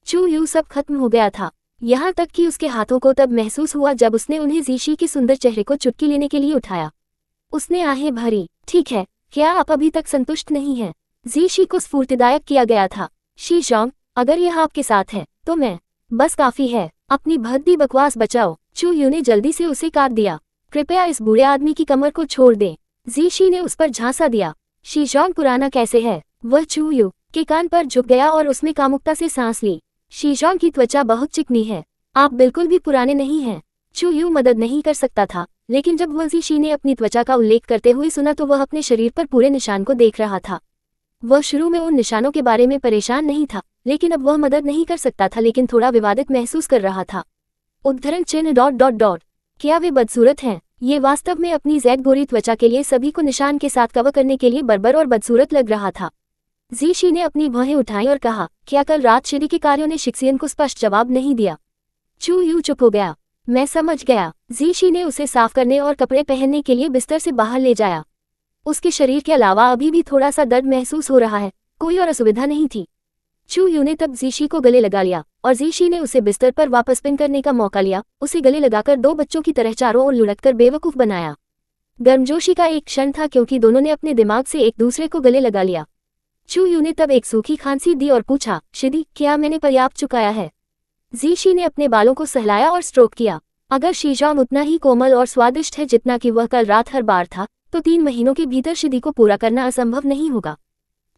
[SPEAKER 1] चू यू सब खत्म हो गया था, यहाँ तक कि उसके हाथों को तब महसूस हुआ जब उसने उन्हें जीशी के सुंदर चेहरे को चुटकी लेने के लिए उठाया। उसने आहें भरी। ठीक है, क्या आप अभी तक संतुष्ट नहीं हैं? जीशी को स्फूर्तिदायक किया गया था। शी जोंग, अगर यह आपके साथ है तो मैं बस काफी है, अपनी भद्दी बकवास बचाओ। चू यू ने जल्दी से उसे काट दिया। कृपया इस बूढ़े आदमी की कमर को छोड़ दें। जीशी ने उस पर झांसा दिया। शी जोंग पुराना कैसे है? वह चू यू के कान पर झुक गया और उसने कामुकता से सांस ली। शी जोंग की त्वचा बहुत चिकनी है, आप बिल्कुल भी पुराने नहीं हैं। चू यू मदद नहीं कर सकता था, लेकिन जब वह जीशी ने अपनी त्वचा का उल्लेख करते हुए सुना तो वह अपने शरीर पर पूरे निशान को देख रहा था। वह शुरू में उन निशानों के बारे में परेशान नहीं था, लेकिन अब वह मदद नहीं कर सकता था, लेकिन थोड़ा विवादित महसूस कर रहा था। उद्धरण चिन्ह ... क्या वे बदसूरत हैं? ये वास्तव में अपनी जैद गोरी त्वचा के लिए सभी को निशान के साथ कवर करने के लिए बर्बर और बदसूरत लग रहा था। जीशी ने अपनी भौहें उठाई और कहा, क्या कल रात शिरी के कार्यों ने शिक्सियन को स्पष्ट जवाब नहीं दिया? चू यू चुप हो गया। मैं समझ गया। जीशी ने उसे साफ करने और कपड़े पहनने के लिए बिस्तर से बाहर ले जाया। उसके शरीर के अलावा अभी भी थोड़ा सा दर्द महसूस हो रहा है, कोई और असुविधा नहीं थी। चू यू ने तब जीशी को गले लगा लिया और जीशी ने उसे बिस्तर पर वापस पिन करने का मौका लिया, उसे गले लगाकर 2 बच्चों की तरह चारों ओर लुढ़ककर बेवकूफ बनाया। गर्मजोशी का एक क्षण था क्योंकि दोनों ने अपने दिमाग से एक दूसरे को गले लगा लिया। चू यू ने तब एक सूखी खांसी दी और पूछा, शिदी, क्या मैंने पर्याप्त चुकाया है? जीशी ने अपने बालों को सहलाया और स्ट्रोक किया। अगर शीजोंग उतना ही कोमल और स्वादिष्ट है जितना कि वह कल रात हर बार था, तो 3 महीनों के भीतर शिदी को पूरा करना असंभव नहीं होगा।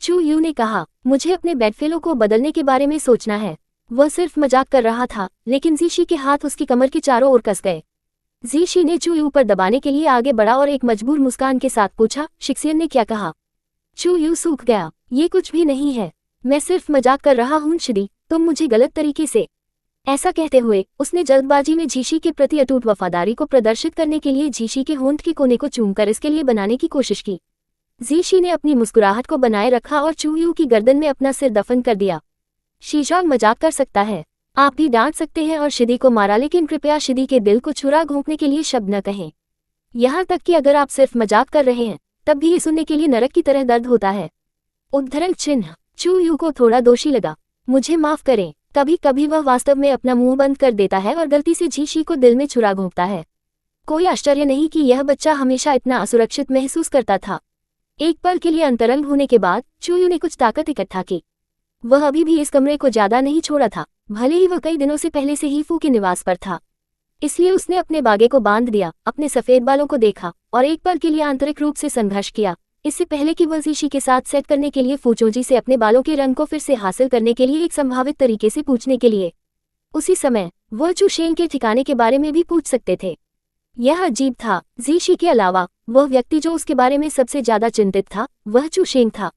[SPEAKER 1] चू यू ने कहा, मुझे अपने बेडफेलो को बदलने के बारे में सोचना है। वह सिर्फ मजाक कर रहा था, लेकिन जीशी के हाथ उसकी कमर के चारों ओर कस गए। जीशी ने चू यू पर दबाने के लिए आगे बढ़ा और एक मजबूर मुस्कान के साथ पूछा, शिक्सियन ने क्या कहा? चू यू सूख गया। ये कुछ भी नहीं है, मैं सिर्फ मजाक कर रहा हूँ शिदी, तुम मुझे गलत तरीके से। ऐसा कहते हुए उसने जल्दबाजी में जीशी के प्रति अटूट वफादारी को प्रदर्शित करने के लिए जीशी के होंठ के कोने को चूमकर इसके लिए बनाने की कोशिश की। जीशी ने अपनी मुस्कुराहट को बनाए रखा और चू यू की गर्दन में अपना सिर दफन कर दिया। शीजोंग मजाक कर सकता है, आप भी डांट सकते हैं और शिदी को मारा, लेकिन कृपया शिदी के दिल को छुरा घोंपने के लिए शब्द न कहें। यहाँ तक कि अगर आप सिर्फ मजाक कर रहे हैं तब भी ये सुनने के लिए नरक की तरह दर्द होता है। उद्धरण चिन्ह। चू यू को थोड़ा दोषी लगा। मुझे माफ करें, कभी कभी वह वास्तव में अपना मुंह बंद कर देता है और गलती से जीशी को दिल में छुरा घोंपता है। कोई आश्चर्य नहीं कि यह बच्चा हमेशा इतना असुरक्षित महसूस करता था। एक पल के लिए अंतरंग होने के बाद चू यू ने कुछ ताकत इकट्ठा की। वह अभी भी इस कमरे को ज्यादा नहीं छोड़ा था, भले ही वह कई दिनों से पहले से ही फू के निवास पर था। इसलिए उसने अपने बागे को बांध दिया, अपने सफेद बालों को देखा और एक पल के लिए आंतरिक रूप से संघर्ष किया, इससे पहले कि वह जीशी के साथ सेट करने के लिए फूचोजी से अपने बालों के रंग को फिर से हासिल करने के लिए एक संभावित तरीके से पूछने के लिए। उसी समय वह चू शेंग के ठिकाने के बारे में भी पूछ सकते थे। यह अजीब था, जीशी के अलावा वह व्यक्ति जो उसके बारे में सबसे ज्यादा चिंतित था वह चू शेंग था।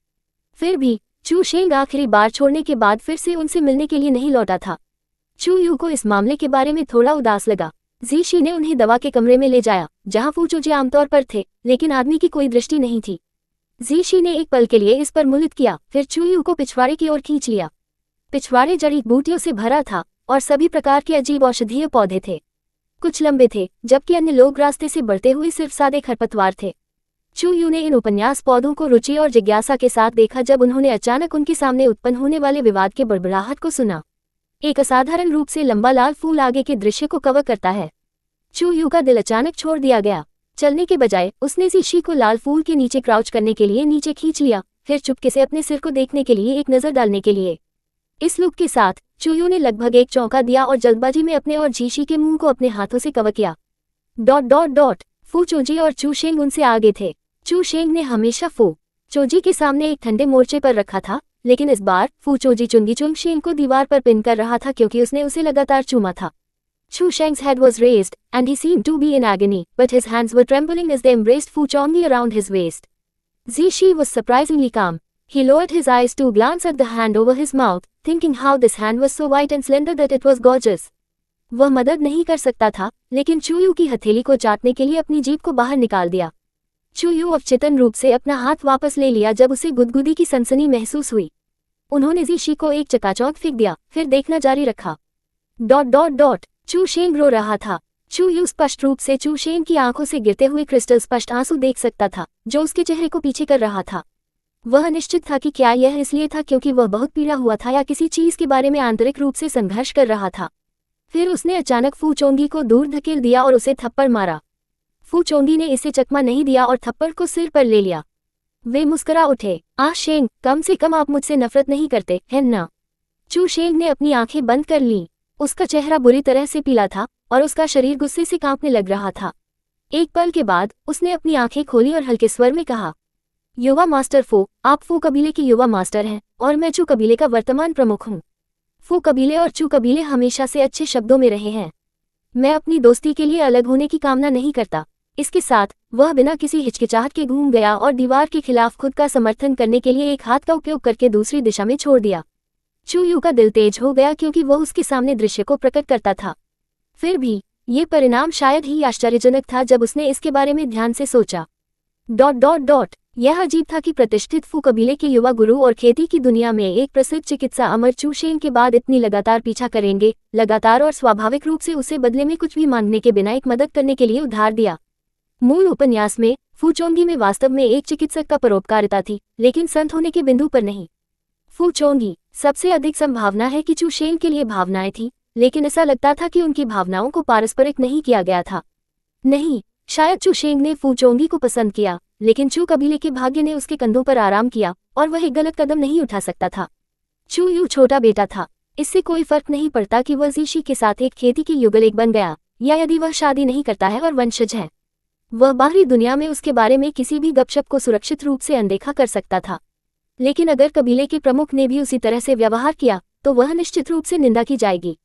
[SPEAKER 1] फिर भी चू शेंग आखिरी बार छोड़ने के बाद फिर से उनसे मिलने के लिए नहीं लौटा था। चू यू को इस मामले के बारे में थोड़ा उदास लगा। जीशी ने उन्हें दवा के कमरे में ले जाया जहां फूचोजी आमतौर पर थे, लेकिन आदमी की कोई दृष्टि नहीं थी। जीशी ने एक पल के लिए इस पर मुलित किया, फिर चू यू को पिछवाड़े की ओर खींच लिया। पिछवाड़े जड़ी बूटियों से भरा था और सभी प्रकार के अजीब औषधीय पौधे थे। कुछ लंबे थे, जबकि अन्य लोग रास्ते से बढ़ते हुए सिर्फ सादे खरपतवार थे। चू यू ने इन उपन्यास पौधों को रुचि और जिज्ञासा के साथ देखा जब उन्होंने अचानक उनके सामने उत्पन्न होने वाले विवाद के बड़बड़ाहट को सुना। एक असाधारण रूप से लंबा लाल फूल आगे के दृश्य को कवर करता है। चू यू का दिल अचानक छोड़ दिया गया। चलने के बजाय उसने जीशी को लाल फूल के नीचे क्राउच करने के लिए नीचे खींच लिया, फिर चुपके से अपने सिर को देखने के लिए एक नजर डालने के लिए। इस लुक के साथ चू यू ने लगभग एक चौंका दिया और जल्दबाजी में अपने और जीशी के मुंह को अपने हाथों से कवर किया। फू चोजी और चू शेंग उनसे आगे थे। चू शेंग ने हमेशा फू चोजी के सामने एक ठंडे मोर्चे पर रखा था, लेकिन इस बार फू चोजी चुंगी चुंग शेंग को दीवार पर पिन कर रहा था क्योंकि उसने उसे लगातार चूमा था। Chu Sheng's head was raised, and he seemed to be in agony, but his hands were trembling as they embraced Fu Chongyi around his waist. Zishi was surprisingly calm. He lowered his eyes to glance at the hand over his mouth, thinking how this hand was so white and slender that it was gorgeous. वह मदद नहीं कर सकता था, लेकिन चूयू की हथेली को चाटने के लिए अपनी जीभ को बाहर निकाल दिया। चूयू अवचेतन रूप से अपना हाथ वापस ले लिया जब उसे गुदगुदी की सनसनी महसूस हुई। उन्होंने जीशी को एक चकाचौंध फेंक दिया, फिर देखना जारी रखा। ... चू शेंग रो रहा था। चूयू स्पष्ट रूप से चू शेंग की आंखों से गिरते हुए क्रिस्टल स्पष्ट आंसू देख सकता था, जो उसके चेहरे को पीछे कर रहा था। वह निश्चित था कि क्या यह इसलिए था क्योंकि वह बहुत पीड़ा हुआ था या किसी चीज के बारे में आंतरिक रूप से संघर्ष कर रहा था। फिर उसने अचानक फू चोंगी को दूर धकेल दिया और उसे थप्पड़ मारा। फू चोंगी ने इसे चकमा नहीं दिया और थप्पड़ को सिर पर ले लिया। वे मुस्कुरा उठे। आह शेंग, कम से कम आप मुझसे नफरत नहीं करते हैं ना? चू शेंग ने अपनी आंखें बंद कर लीं। उसका चेहरा बुरी तरह से पीला था और उसका शरीर गुस्से से कांपने लग रहा था। एक पल के बाद उसने अपनी आंखें खोली और हल्के स्वर में कहा, युवा मास्टर फू, आप फू कबीले के युवा मास्टर हैं और मैं चू कबीले का वर्तमान प्रमुख हूँ। फू कबीले और चू कबीले हमेशा से अच्छे शब्दों में रहे हैं। मैं अपनी दोस्ती के लिए अलग होने की कामना नहीं करता। इसके साथ वह बिना किसी हिचकिचाहट के घूम गया और दीवार के खिलाफ खुद का समर्थन करने के लिए एक हाथ का उपयोग करके दूसरी दिशा में छोड़ दिया। चूयू का दिल तेज हो गया क्योंकि वह उसके सामने दृश्य को प्रकट करता था। फिर भी ये परिणाम शायद ही आश्चर्यजनक था जब उसने इसके बारे में ध्यान से सोचा। ... यह अजीब था कि प्रतिष्ठित फू कबीले के युवा गुरु और खेती की दुनिया में एक प्रसिद्ध चिकित्सा अमर चू शेंग के बाद इतनी लगातार पीछा करेंगे, लगातार और स्वाभाविक रूप से उसे बदले में कुछ भी मांगने के बिना एक मदद करने के लिए उधार दिया। मूल उपन्यास में फू चोंगी में वास्तव में एक चिकित्सक का परोपकारिता थी, लेकिन संत होने के बिंदु पर नहीं। फू चोंगी, सबसे अधिक संभावना है कि चू शेंग के लिए भावनाएं थी, लेकिन ऐसा लगता था कि उनकी भावनाओं को पारस्परिक नहीं किया गया था। नहीं, शायद चू शेंग ने फू चोंगी को पसंद किया, लेकिन चू कबीले के भाग्य ने उसके कंधों पर आराम किया और वह एक गलत कदम नहीं उठा सकता था। चू यू छोटा बेटा था। इससे कोई फर्क नहीं पड़ता कि वह जीशी के साथ एक खेती की युगल बन गया या यदि वह शादी नहीं करता है और वंशज है। वह बाहरी दुनिया में उसके बारे में किसी भी गपशप को सुरक्षित रूप से अनदेखा कर सकता था, लेकिन अगर कबीले के प्रमुख ने भी उसी तरह से व्यवहार किया तो वह निश्चित रूप से निंदा की जाएगी।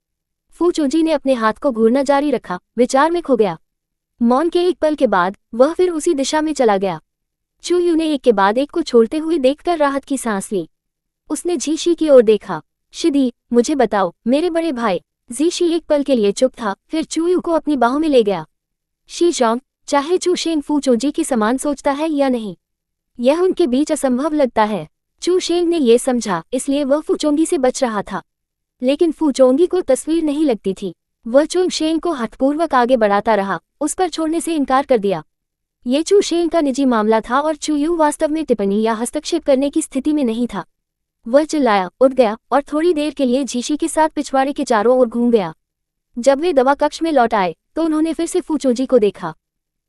[SPEAKER 1] फू चोंजी ने अपने हाथ को घूरना जारी रखा, विचार में खो गया। मौन के एक पल के बाद वह फिर उसी दिशा में चला गया। चू यू ने एक के बाद एक को छोड़ते हुए देखकर राहत की सांस ली। उसने जीशी की ओर देखा। शिदी, मुझे बताओ मेरे बड़े भाई। जीशी एक पल के लिए चुप था, फिर चू यू को अपनी बाहों में ले गया। शी जोंग, चाहे चू शेंग फू चोंजी की समान सोचता है या नहीं, यह उनके बीच असंभव लगता है। चू शेंग ने यह समझा, इसलिए वह फू चोंगी से बच रहा था, लेकिन फू चोंगी को तस्वीर नहीं लगती थी। वह चू शेंग को हठपूर्वक आगे बढ़ाता रहा, उस पर छोड़ने से इनकार कर दिया। ये चू शेंग का निजी मामला था और चू यू वास्तव में टिप्पणी या हस्तक्षेप करने की स्थिति में नहीं था। वह चिल्लाया, उठ गया और थोड़ी देर के लिए जीशी के साथ पिछवाड़े के चारों ओर घूम गया। जब वे दवा कक्ष में लौट आए तो उन्होंने फिर से फू चोंजी को देखा।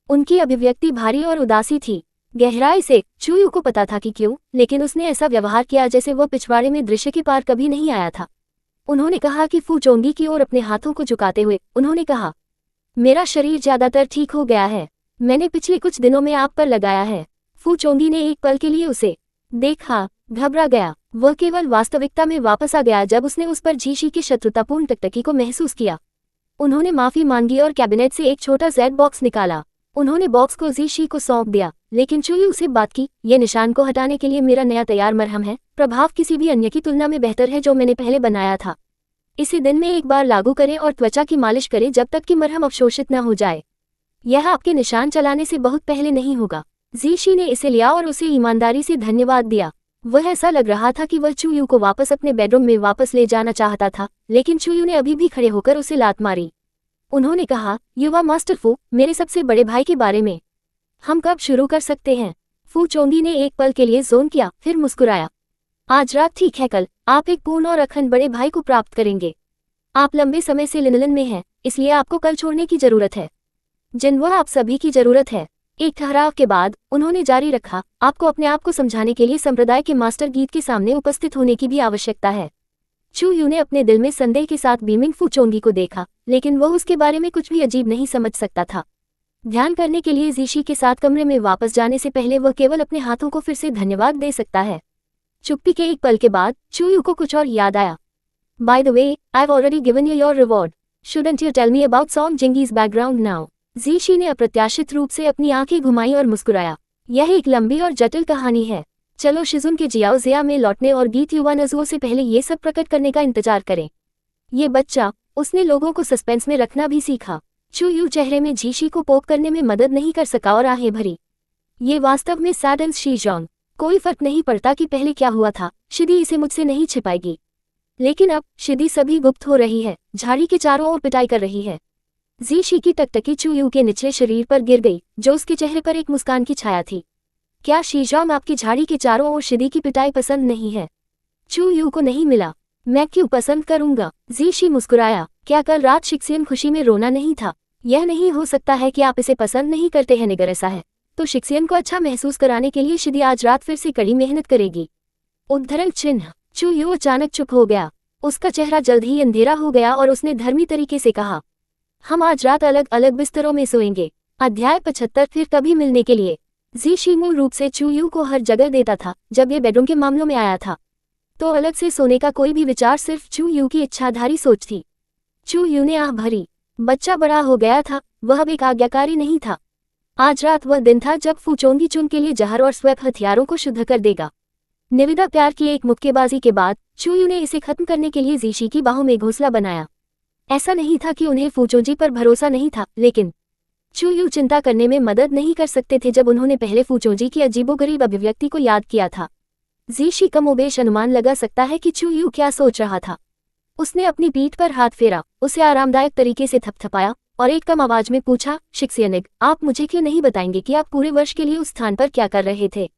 [SPEAKER 1] उनकी अभिव्यक्ति भारी और उदासी थी। गहराई से चू यू को पता था कि क्यों, लेकिन उसने ऐसा व्यवहार किया जैसे वह पिछवाड़े में दृश्य के पार कभी नहीं आया था। उन्होंने कहा कि फू चोंगी की ओर अपने हाथों को झुकाते हुए उन्होंने कहा, मेरा शरीर ज्यादातर ठीक हो गया है। मैंने पिछले कुछ दिनों में आप पर लगाया है। फू चोंगी ने एक पल के लिए उसे देखा, घबरा गया। वह केवल वास्तविकता में वापस आ गया जब उसने उस पर जीशी की शत्रुतापूर्ण टकटकी को महसूस किया। उन्होंने माफी मांगी और कैबिनेट से एक छोटा जेड बॉक्स निकाला। उन्होंने बॉक्स को जीशी को सौंप दिया, लेकिन चू यू से बात की, ये निशान को हटाने के लिए मेरा नया तैयार मरहम है। प्रभाव किसी भी अन्य की तुलना में बेहतर है जो मैंने पहले बनाया था। इसे दिन में एक बार लागू करें और त्वचा की मालिश करें जब तक कि मरहम अवशोषित न हो जाए। यह आपके निशान चलाने से बहुत पहले नहीं होगा। जीशी ने इसे लिया और उसे ईमानदारी से धन्यवाद दिया। वह ऐसा लग रहा था कि वह चू यू को वापस अपने बेडरूम में वापस ले जाना चाहता था, लेकिन चू यू ने अभी भी खड़े होकर उसे लात मारी। उन्होंने कहा, युवा मास्टर फू, मेरे सबसे बड़े भाई के बारे में हम कब शुरू कर सकते हैं? फू चोंगी ने एक पल के लिए जोन किया, फिर मुस्कुराया। आज रात ठीक है, कल आप एक पूर्ण और अखंड बड़े भाई को प्राप्त करेंगे। आप लंबे समय से लिनलन में हैं, इसलिए आपको कल छोड़ने की जरूरत है। जिनवह आप सभी की जरूरत है। एक ठहराव के बाद उन्होंने जारी रखा, आपको अपने आप को समझाने के लिए संप्रदाय के मास्टर गीत के सामने उपस्थित होने की भी आवश्यकता है। चू यू ने अपने दिल में संदेह के साथ बीमिंग फू चोंगी को देखा, लेकिन वह उसके बारे में कुछ भी अजीब नहीं समझ सकता था। ध्यान करने के लिए जीशी के साथ कमरे में वापस जाने से पहले वह केवल अपने हाथों को फिर से धन्यवाद दे सकता है। चुप्पी के एक पल के बाद चूयू को कुछ और याद आया। By the way, I have already given you your reward, shouldn't you tell me about Song Jingyi's background now. Jishi ने अप्रत्याशित रूप से अपनी आंखें घुमाई और मुस्कुराया। यह एक लंबी और जटिल कहानी है। चलो शिजुन के जियाओ जिया में लौटने और गीत युवा नजुओं से पहले ये सब प्रकट करने का इंतजार करें। ये बच्चा, उसने लोगों को सस्पेंस में रखना भी सीखा। चूयू चेहरे में जीशी को पोक करने में मदद नहीं कर सका और आहें भरी। ये वास्तव में सैडेंस शीजोंग। कोई फर्क नहीं पड़ता कि पहले क्या हुआ था, शिदी इसे मुझसे नहीं छिपाएगी। लेकिन अब शिदी सभी गुप्त हो रही है, झाड़ी के चारों ओर पिटाई कर रही है। जीशी की टकटकी चूयू के निचले शरीर पर गिर गई, जो उसके चेहरे पर एक मुस्कान की छाया थी। क्या शीजोंग आपकी झाड़ी के चारों ओर शिदी की पिटाई पसंद नहीं है? चूयू को नहीं मिला। मैं क्यों पसंद करूंगा? जीशी मुस्कुराया। क्या कल रात शिक्सियन खुशी में रोना नहीं था? यह नहीं हो सकता है कि आप इसे पसंद नहीं करते हैं। निगर ऐसा है तो शिक्सियन को अच्छा महसूस कराने के लिए शिदी आज रात फिर से कड़ी मेहनत करेगी। उद्धरण चिन्ह। चूयू अचानक चुप हो गया। उसका चेहरा जल्द ही अंधेरा हो गया और उसने धर्मी तरीके से कहा, हम आज रात अलग अलग बिस्तरों में सोएंगे। अध्याय 75। फिर कभी मिलने के लिए। जीशी मूल रूप से चूयू को हर जगह देता था। जब ये बेडरूम के मामलों में आया था तो अलग से सोने का कोई भी विचार सिर्फ चूयू की इच्छाधारी सोच थी। चूयू ने आह भरी। बच्चा बड़ा हो गया था, वह अब एक आज्ञाकारी नहीं था। आज रात वह दिन था जब फूचोंगी चुन के लिए जहर और स्वैप हथियारों को शुद्ध कर देगा। निविदा प्यार की एक मुक्केबाजी के बाद चूयू ने इसे खत्म करने के लिए जीशी की बाहों में घोंसला बनाया। ऐसा नहीं था कि उन्हें फूचोंजी पर भरोसा नहीं था, लेकिन चूयू चिंता करने में मदद नहीं कर सकते थे जब उन्होंने पहले फूचोंजी की अजीबोगरीब अभिव्यक्ति को याद किया था। जीशी कमोबेश अनुमान लगा सकता है कि चूयू क्या सोच रहा था। उसने अपनी पीठ पर हाथ फेरा, उसे आरामदायक तरीके से थपथपाया और एक कम आवाज में पूछा, शिक्सियनिग, आप मुझे क्यों नहीं बताएंगे कि आप पूरे वर्ष के लिए उस स्थान पर क्या कर रहे थे?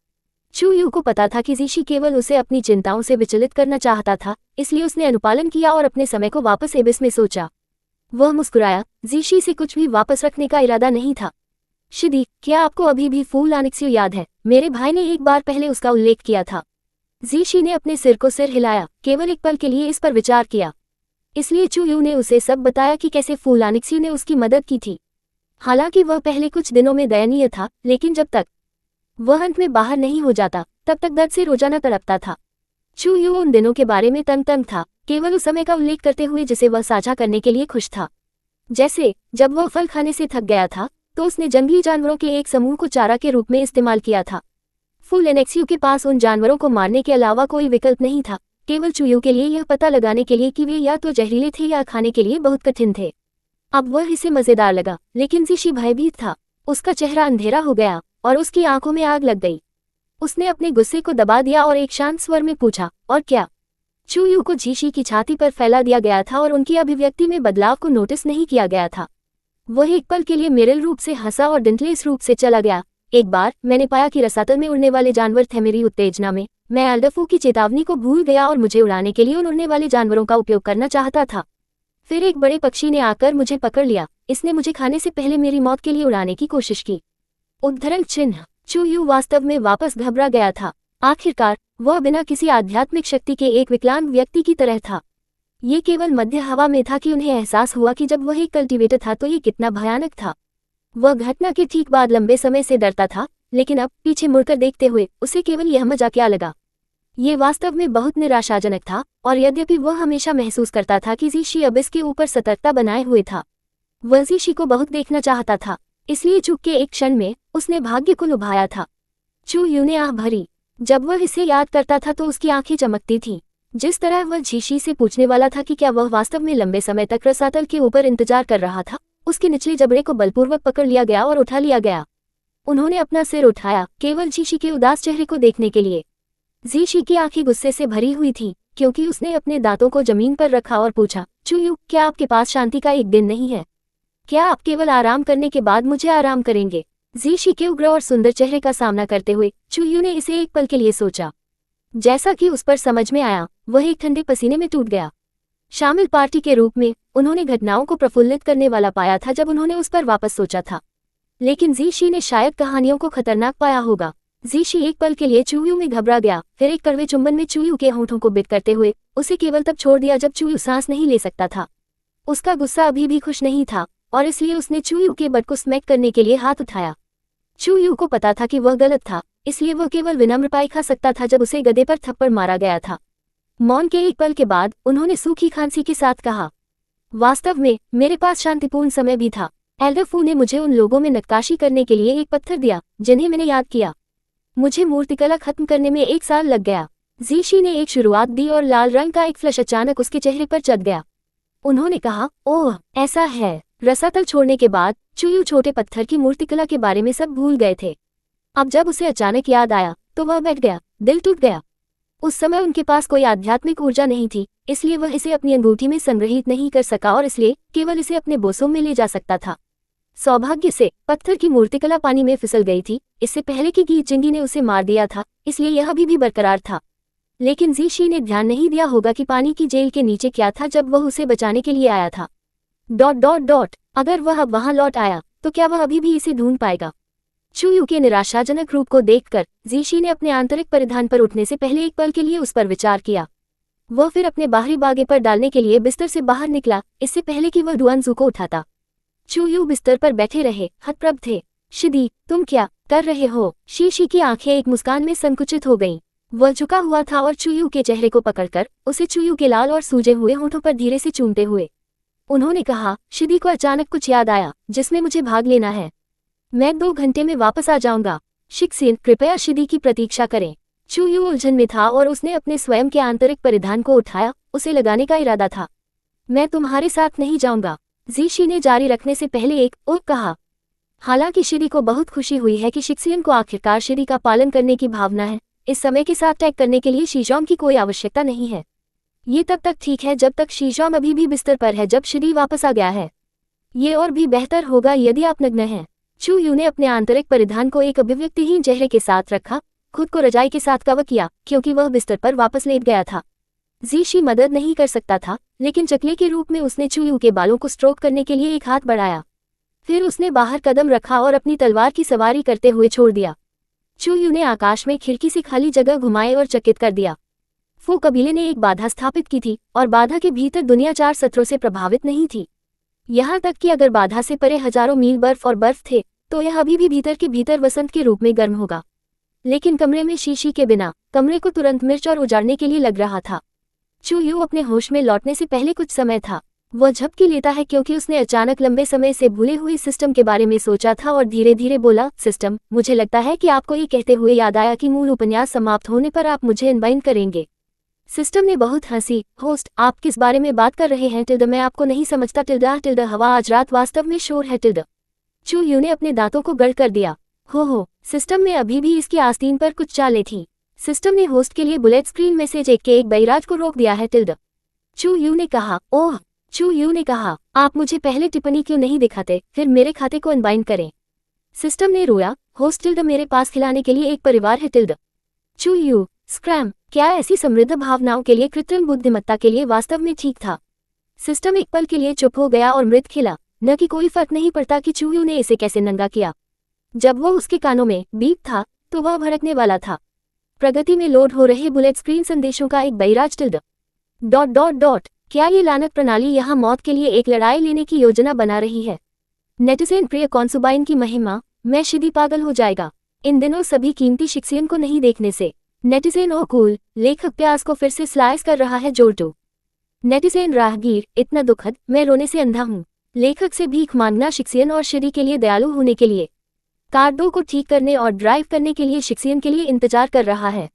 [SPEAKER 1] चूयू को पता था कि जीशी केवल उसे अपनी चिंताओं से विचलित करना चाहता था, इसलिए उसने अनुपालन किया और अपने समय को वापस एबिस में सोचा। वह मुस्कुराया। जीशी से कुछ भी वापस रखने का इरादा नहीं था। शिदी, क्या आपको अभी भी फूल आनिक्सियो याद है? मेरे भाई ने एक बार पहले उसका उल्लेख किया था। जीशी ने अपने सिर को सिर हिलाया, केवल एक पल के लिए इस पर विचार किया। इसलिए चूयू ने उसे सब बताया कि कैसे फूल आनिक्सियो ने उसकी मदद की थी। हालांकि वह पहले कुछ दिनों में दयनीय था, लेकिन जब तक वह अंत में बाहर नहीं हो जाता तब तक दर्द से रोजाना तड़पता था। चूयू उन दिनों के बारे में तंग था, केवल उस समय का उल्लेख करते हुए जिसे वह साझा करने के लिए खुश था। जैसे जब वह फल खाने से थक गया था तो उसने जंगली जानवरों के एक समूह को चारा के रूप में इस्तेमाल किया था। फूल एनेक्सियो के पास उन जानवरों को मारने के अलावा कोई विकल्प नहीं था, केवल चूयू के लिए यह पता लगाने के लिए कि वे या तो जहरीले थे या खाने के लिए बहुत कठिन थे। अब वह इसे मजेदार लगा, लेकिन जीशी भयभीत था। उसका चेहरा अंधेरा हो गया और उसकी आंखों में आग लग गई। उसने अपने गुस्से को दबा दिया और एक शांत स्वर में पूछा, और क्या? चूयू को जीशी की छाती पर फैला दिया गया था और उनकी अभिव्यक्ति में बदलाव को नोटिस नहीं किया गया था। वह एक पल के लिए मिरल रूप से हंसा और डिंटलेस रूप से चला गया। एक बार मैंने पाया कि रसातल में उड़ने वाले जानवर थे। मेरी उत्तेजना में मैं अल्डफू की चेतावनी को भूल गया और मुझे उड़ाने के लिए उन उड़ने वाले जानवरों का उपयोग करना चाहता था। फिर एक बड़े पक्षी ने आकर मुझे पकड़ लिया। इसने मुझे खाने से पहले मेरी मौत के लिए उड़ाने की कोशिश की। उद्धरण चिन्ह। चूयू वास्तव में वापस घबरा गया था। आखिरकार वह बिना किसी आध्यात्मिक शक्ति के एक विकलांग व्यक्ति की तरह था। ये केवल मध्य हवा में था कि उन्हें एहसास हुआ कि जब वह एक कल्टीवेटर था तो ये कितना भयानक था। वह घटना के ठीक बाद लंबे समय से डरता था, लेकिन अब पीछे मुड़कर देखते हुए उसे केवल यह मजाकिया लगा। ये वास्तव में बहुत निराशाजनक था, और यद्यपि वह हमेशा महसूस करता था कि जीशी अब इसके ऊपर सतर्कता बनाए हुए था, वह जीशी को बहुत देखना चाहता था। इसलिए चूक के एक क्षण में उसने भाग्य को लुभाया था। चूयू ने आह भरी। जब वह इसे याद करता था तो उसकी आंखें चमकती थीं। जिस तरह वह जीशी से पूछने वाला था कि क्या वह वास्तव में लंबे समय तक रसातल के ऊपर इंतजार कर रहा था, उसके निचले जबड़े को बलपूर्वक पकड़ लिया गया और उठा लिया गया। उन्होंने अपना सिर उठाया, केवल जीशी के उदास चेहरे को देखने के लिए। जीशी की आंखें गुस्से से भरी हुई थीं, क्योंकि उसने अपने दांतों को जमीन पर रखा और पूछा, चूयू, क्या आपके पास शांति का एक दिन नहीं है? क्या आप केवल आराम करने के बाद मुझे आराम करेंगे? जीशी के उग्र और सुंदर चेहरे का सामना करते हुए चूयू ने इसे एक पल के लिए सोचा। जैसा कि उस पर समझ में आया, वह एक ठंडे पसीने में टूट गया। शामिल पार्टी के रूप में उन्होंने घटनाओं को प्रफुल्लित करने वाला पाया था जब उन्होंने उस पर वापस सोचा था, लेकिन जीशी ने शायद कहानियों को खतरनाक पाया होगा। जीशी एक पल के लिए चूयू में घबरा गया, फिर एक कड़वे चुंबन में चूयू के होंठों को बिट करते हुए उसे केवल तब छोड़ दिया जब चूयू सांस नहीं ले सकता था। उसका गुस्सा अभी भी खुश नहीं था, और इसलिए उसने चू यू के बट को स्मैक करने के लिए हाथ उठाया। चू यू को पता था कि वह गलत था, इसलिए वह केवल विनम्र पाई खा सकता था जब उसे गधे पर थप्पड़ मारा गया था। मौन के एक पल के बाद उन्होंने सूखी खांसी के साथ कहा, वास्तव में मेरे पास शांतिपूर्ण समय भी था। एल्डर फू ने मुझे उन लोगों में नक्काशी करने के लिए एक पत्थर दिया जिन्हें मैंने याद किया। मुझे मूर्तिकला खत्म करने में 1 साल लग गया। जीशी ने एक शुरुआत दी और लाल रंग का एक फ्लैश अचानक उसके चेहरे पर चढ़ गया। उन्होंने कहा, ओह ऐसा है। रसातल छोड़ने के बाद चूयू छोटे पत्थर की मूर्तिकला के बारे में सब भूल गए थे। अब जब उसे अचानक याद आया तो वह बैठ गया, दिल टूट गया। उस समय उनके पास कोई आध्यात्मिक ऊर्जा नहीं थी, इसलिए वह इसे अपनी अंगूठी में संग्रहित नहीं कर सका और इसलिए केवल इसे अपने बोसों में ले जा सकता था। सौभाग्य से पत्थर की मूर्तिकला पानी में फिसल गई थी। इससे पहले कि गीत जिंगी ने उसे मार दिया था, इसलिए यह अभी भी बरकरार था। लेकिन जीशी ने ध्यान नहीं दिया होगा कि पानी की जेल के नीचे क्या था जब वह उसे बचाने के लिए आया था। ... अगर वह अब वहां लौट आया तो क्या वह अभी भी इसे ढूंढ पाएगा? चूयू के निराशाजनक रूप को देखकर जीशी ने अपने आंतरिक परिधान पर उठने से पहले एक पल के लिए उस पर विचार किया। वह फिर अपने बाहरी बागे पर डालने के लिए बिस्तर से बाहर निकला, इससे पहले कि वह डुआनजू को उठाता। चूयू बिस्तर पर बैठे रहे, हतप्रभ थे। शिदी, तुम क्या कर रहे हो? शीशी की आंखें एक मुस्कान में संकुचित हो गईं। वह झुका हुआ था और चूयू के चेहरे को पकड़कर उसे चूयू के लाल और सूजे हुए होठों पर धीरे से चूमते हुए उन्होंने कहा, शिदी को अचानक कुछ याद आया जिसमें मुझे भाग लेना है। मैं 2 घंटे में वापस आ जाऊंगा। शिक्सिन, कृपया शिदी की प्रतीक्षा करें। चूयू उलझन में था और उसने अपने स्वयं के आंतरिक परिधान को उठाया, उसे लगाने का इरादा था। मैं तुम्हारे साथ नहीं जाऊंगा, जीशी ने जारी रखने से पहले एक ओह कहा। हालांकि शिदी को बहुत खुशी हुई है कि शिक्सिन को आखिरकार शिदी का पालन करने की भावना है। इस समय के साथ टैग करने के लिए शीजोंग की कोई आवश्यकता नहीं है। ये तब तक ठीक है जब तक शीजोंग अभी भी बिस्तर पर है। जब शिदी वापस आ गया है, ये और भी बेहतर होगा यदि आप नग्न हैं। चूयू ने अपने आंतरिक परिधान को एक अभिव्यक्तिहीन चेहरे के साथ रखा, खुद को रजाई के साथ कवर किया क्योंकि वह बिस्तर पर वापस लेट गया था। जीशी मदद नहीं कर सकता था, लेकिन चकले के रूप में उसने चूयू के बालों को स्ट्रोक करने के लिए एक हाथ बढ़ाया। फिर उसने बाहर कदम रखा और अपनी तलवार की सवारी करते हुए छोड़ दिया। चूयू ने आकाश में खिड़की से खाली जगह घुमाए और चकित कर दिया। फू कबीले ने एक बाधा स्थापित की थी और बाधा के भीतर दुनिया 4 सत्रों से प्रभावित नहीं थी। यहाँ तक कि अगर बाधा से परे हजारों मील बर्फ और बर्फ थे तो यह अभी भी भीतर के भीतर वसंत के रूप में गर्म होगा। लेकिन कमरे में शीशी के बिना कमरे को तुरंत मिर्च और उजाड़ने के लिए लग रहा था। चूयू अपने होश में लौटने से पहले कुछ समय था। वह झपकी लेता है क्योंकि उसने अचानक लंबे समय से भूले हुए सिस्टम के बारे में सोचा था और धीरे धीरे बोला, सिस्टम, मुझे लगता है कि आपको ये कहते हुए याद आया कि मूल उपन्यास समाप्त होने पर आप मुझे इनवाइट करेंगे। सिस्टम ने बहुत हंसी। होस्ट, आप किस बारे में बात कर रहे हैं? टिल्ड, मैं आपको नहीं समझता। टिल्ड, हवा आज रात वास्तव में शोर है। टिल्ड, चूयू ने अपने दांतों को गड़ कर दिया। हो, सिस्टम में अभी भी इसकी आस्तीन पर कुछ चालें थीं। सिस्टम ने होस्ट के लिए बुलेट स्क्रीन मैसेज एक के एक बैराज को रोक दिया है। टिल्ड, चूयू ने कहा। ओह, चूयू ने कहा, आप मुझे पहले टिप्पणी क्यों नहीं दिखाते? फिर मेरे खाते को अनबाइंड करें। सिस्टम ने रोया। होस्ट, टिल्ड, मेरे पास खिलाने के लिए एक परिवार है। टिल्ड, चूयू, स्क्रैम, क्या ऐसी समृद्ध भावनाओं के लिए कृत्रिम बुद्धिमत्ता के लिए वास्तव में ठीक था? सिस्टम एक पल के लिए चुप हो गया और मृत खिला। न कि कोई फर्क नहीं पड़ता कि चूयू ने इसे कैसे नंगा किया। जब वह उसके कानों में बीप था तो वह भड़कने वाला था। प्रगति में लोड हो रहे बुलेट स्क्रीन संदेशों का एक बैराज। टिल्ड, ... क्या ये लानत प्रणाली यहाँ मौत के लिए एक लड़ाई लेने की योजना बना रही है? नेटिज़न प्रिय कॉन्सुबाइन की महिमा, मैं शिदी पागल हो जाएगा इन दिनों सभी कीमती शिक्सियन को नहीं देखने से। नेटिज़न ओ कूल, लेखक प्याज को फिर से स्लाइस कर रहा है। जोरटू। नेटिज़न राहगीर, इतना दुखद, मैं रोने से अंधा हूँ। लेखक से भीख मांगना शिक्सियन और शिदी के लिए दयालु होने के लिए। कार 2 को ठीक करने और ड्राइव करने के लिए शिक्सियन के लिए इंतजार कर रहा है।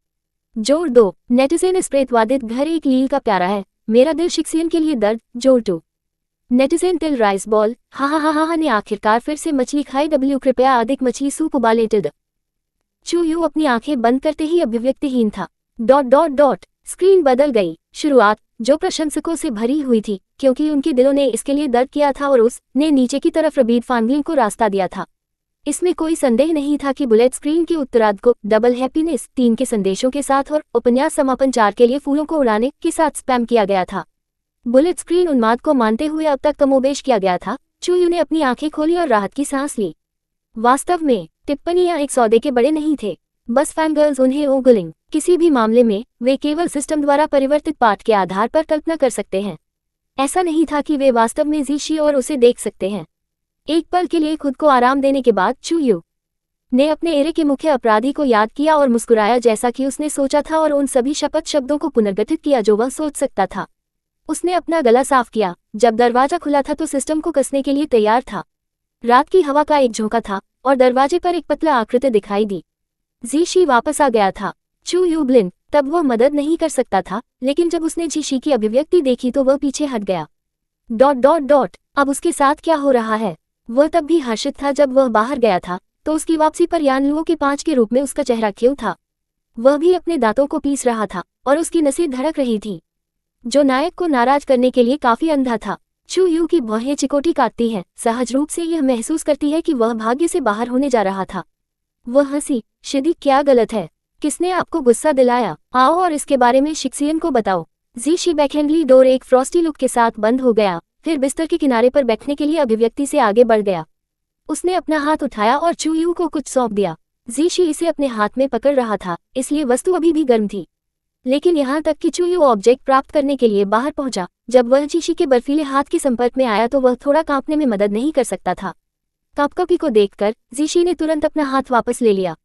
[SPEAKER 1] जोर 2, नेटिज़न स्प्रेतवादित घर एक लील का प्यारा है, मेरा दिल शिक्सियन के लिए दर्द। जोर 2, नेटिज़न टिल राइस बॉल, हा ने आखिरकार फिर से मछली खाई। कृपया अधिक मछली सूप उबालें। टिल्ड, चूयू अपनी आंखें बंद करते ही अभिव्यक्तिहीन था। ... स्क्रीन बदल गई। शुरुआत जो प्रशंसकों से भरी हुई थी क्योंकि उनके दिलों ने इसके लिए दर्द किया था और उसने नीचे की तरफ रबीड फांगलिंग को रास्ता दिया था। इसमें कोई संदेह नहीं था कि बुलेट स्क्रीन के उत्तरार्ध को डबल हैप्पीनेस 3 के संदेशों के साथ और उपन्यास समापन 4 के लिए फूलों को उड़ाने के साथ स्पैम किया गया था। बुलेट स्क्रीन उन्माद को मानते हुए अब तक कमोबेश किया गया था। चूयू ने अपनी आंखें खोली और राहत की सांस ली। वास्तव में टिप्पणियां एक सौदे के बड़े नहीं थे, बस फैनगर्ल्स उन्हें ओगलिंग। किसी भी मामले में वे केवल सिस्टम द्वारा परिवर्तित पाठ के आधार पर कल्पना कर सकते हैं। ऐसा नहीं था कि वे वास्तव में जीशी और उसे देख सकते हैं। एक पल के लिए खुद को आराम देने के बाद चूयू ने अपने एरे के मुख्य अपराधी को याद किया और मुस्कुराया जैसा कि उसने सोचा था और उन सभी शपथ शब्दों को पुनर्गठित किया जो वह सोच सकता था। उसने अपना गला साफ किया। जब दरवाजा खुला था तो सिस्टम को कसने के लिए तैयार था। रात की हवा का एक झोंका था और दरवाजे पर एक पतला आकृति दिखाई दी। जीशी वापस आ गया था। चू यू ब्लिन तब वह मदद नहीं कर सकता था, लेकिन जब उसने जीशी की अभिव्यक्ति देखी तो वह पीछे हट गया। ... अब उसके साथ क्या हो रहा है? वह तब भी हर्षित था जब वह बाहर गया था, तो उसकी वापसी पर यानलुओ के 5 के रूप में उसका चेहरा क्यों था? वह भी अपने दांतों को पीस रहा था और उसकी नसें धड़क रही थी, जो नायक को नाराज करने के लिए काफी अंधा था। चू यू की भौहें चिकोटी काटती हैं, सहज रूप से यह महसूस करती है कि वह भाग्य से बाहर होने जा रहा था। वह हंसी। शिदी, क्या गलत है? किसने आपको गुस्सा दिलाया? आओ और इसके बारे में शिक्सियन को बताओ। जीशी बैकहैंडली डोर एक फ्रॉस्टी लुक के साथ बंद हो गया, फिर बिस्तर के किनारे पर बैठने के लिए अभिव्यक्ति से आगे बढ़ गया। उसने अपना हाथ उठाया और चू यू को कुछ सौंप दिया। जीशी इसे अपने हाथ में पकड़ रहा था, इसलिए वस्तु अभी भी गर्म थी। लेकिन यहाँ तक कि चू यू ऑब्जेक्ट प्राप्त करने के लिए बाहर पहुंचा, जब वह जीशी के बर्फीले हाथ के संपर्क में आया तो वह थोड़ा कांपने में मदद नहीं कर सकता था। कपकपी को देखकर जीशी ने तुरंत अपना हाथ वापस ले लिया।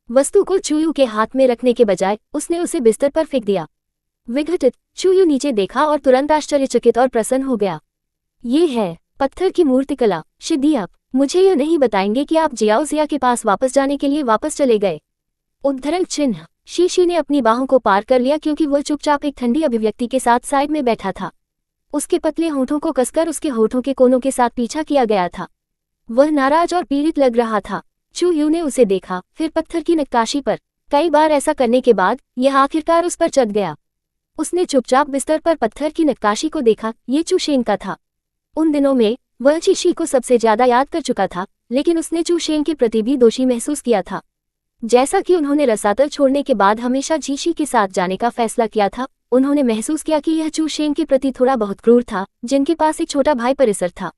[SPEAKER 1] वस्तु को चू यू के हाथ में रखने के बजाय उसने उसे बिस्तर पर फेंक दिया। विघटित, चू यू नीचे देखा और तुरंत आश्चर्यचकित और प्रसन्न हो गया। ये है पत्थर की मूर्तिकला। शिदी, आप मुझे यह नहीं बताएंगे कि आप जियाओजिया के पास वापस जाने के लिए वापस चले गए? उद्धरण चिन्ह। शीशी ने अपनी बाहों को पार कर लिया क्योंकि वह चुपचाप एक ठंडी अभिव्यक्ति के साथ साइड में बैठा था। उसके पतले होठों को कसकर उसके होठों के कोनों के साथ पीछा किया गया था। वह नाराज और पीड़ित लग रहा था। चू यू ने उसे देखा, फिर पत्थर की नक्काशी पर। कई बार ऐसा करने के बाद यह आखिरकार उस पर चढ़ गया। उसने चुपचाप बिस्तर पर पत्थर की नक्काशी को देखा। ये चू शेंग का था। उन दिनों में वह जीशी को सबसे ज्यादा याद कर चुका था, लेकिन उसने चू शेंग के प्रति भी दोषी महसूस किया था। जैसा कि उन्होंने रसातल छोड़ने के बाद हमेशा जीशी के साथ जाने का फैसला किया था, उन्होंने महसूस किया कि यह चू शेंग के प्रति थोड़ा बहुत क्रूर था, जिनके पास एक छोटा भाई परिसर था।